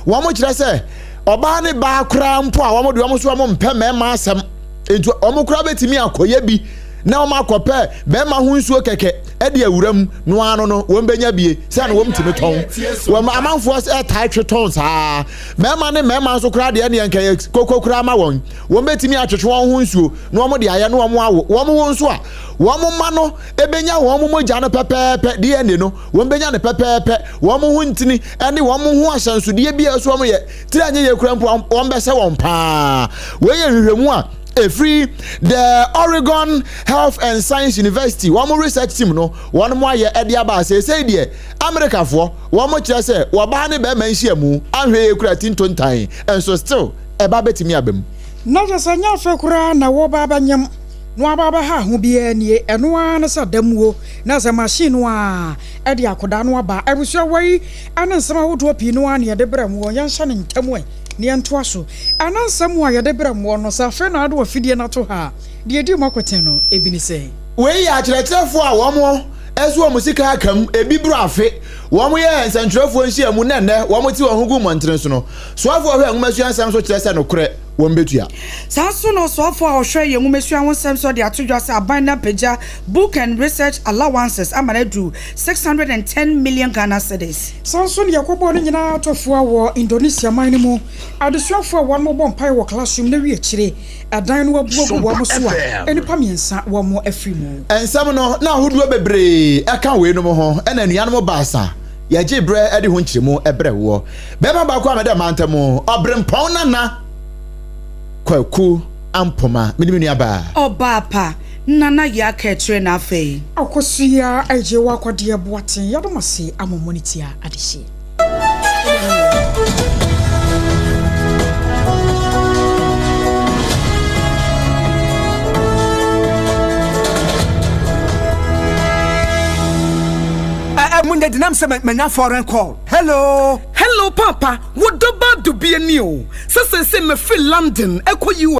[SPEAKER 6] wo mo kire se oba ne ba kra mpo a wo mo de wo mo so mo mpem ma asem etu wo mo kra betimi akoye bi na o makope be ma hu nsuo keke e de awuram no ano no wo mbenya bie se na wo mtimi ton wo amanfo e tai twetons ha me ma ne me ma so kra de ne enkan kokokura ma won wo betimi atwetwe won hu nsuo no mo de aye no mo awo wo mo hu nso a wo mo ma no ebenya wo mo mogya no pepepe de ne no wo mbenya ne pepepe wo mo hu ntini ene wo mo hu ahyanso de bia so mo ye tira nye ye kura mpo wo mbese won pa we ye hwehwemu a free the Oregon Health and Science University one more research team no one more year at the aba say dear America for one more chance say wa ba ne be manhia mu ahwe ekura tinton tan and so still e ba betimi abem
[SPEAKER 3] na just anya fe kura na wo ba banyam no ababa ha ho bia nie eno an sa damuo na za machine wa e de akoda no aba ebusua wai anansam ahodo pi no an ye de bram wo yan hye ne ntamu ne ntoa so anansam wa ye de bram wo no sa fe na ado afidie na to ha de edi makoten no ebini se
[SPEAKER 6] we ya kyerɛkyerɛfo a wo mo ezu omusika akam ebi bro afe wo mo ye nsantwerɛfo nhia mu nenne wo mo ti wo hugu montre so no so afo hwe nwumasu ansam so kyerɛ sɛ no korɛ wo mbetua
[SPEAKER 11] sanso no so afo ahwɛ ye nwumasu ansam so de atodwa sɛ aban na pagya book and research allowances amanadu 610 million Ghana cedis
[SPEAKER 3] sanso ne yakobo no nyina atofo wɔ Indonesia man mu adesuafo a wɔn mo bɔ mpai wɔ classroom na wi akyire adan no abuagu wo mo so a enipa miensa wo mo afiri mu
[SPEAKER 6] ensam no na ahodo bebre aka we no mo ho ena nuanom baasa ya je bre ade ho nkyiremu ebre wo beba ba kwa mede mantamu Obrempong nana kwaku ampoma minimini aba
[SPEAKER 11] Obaapa nana ya ketre na afei
[SPEAKER 3] Akosua Ageyiwaa kwade boaten yadomase amomonitia adehye
[SPEAKER 19] Munde dinam se menya foreign call. Hello
[SPEAKER 17] papa, what do bad to be a new? So say me feel London,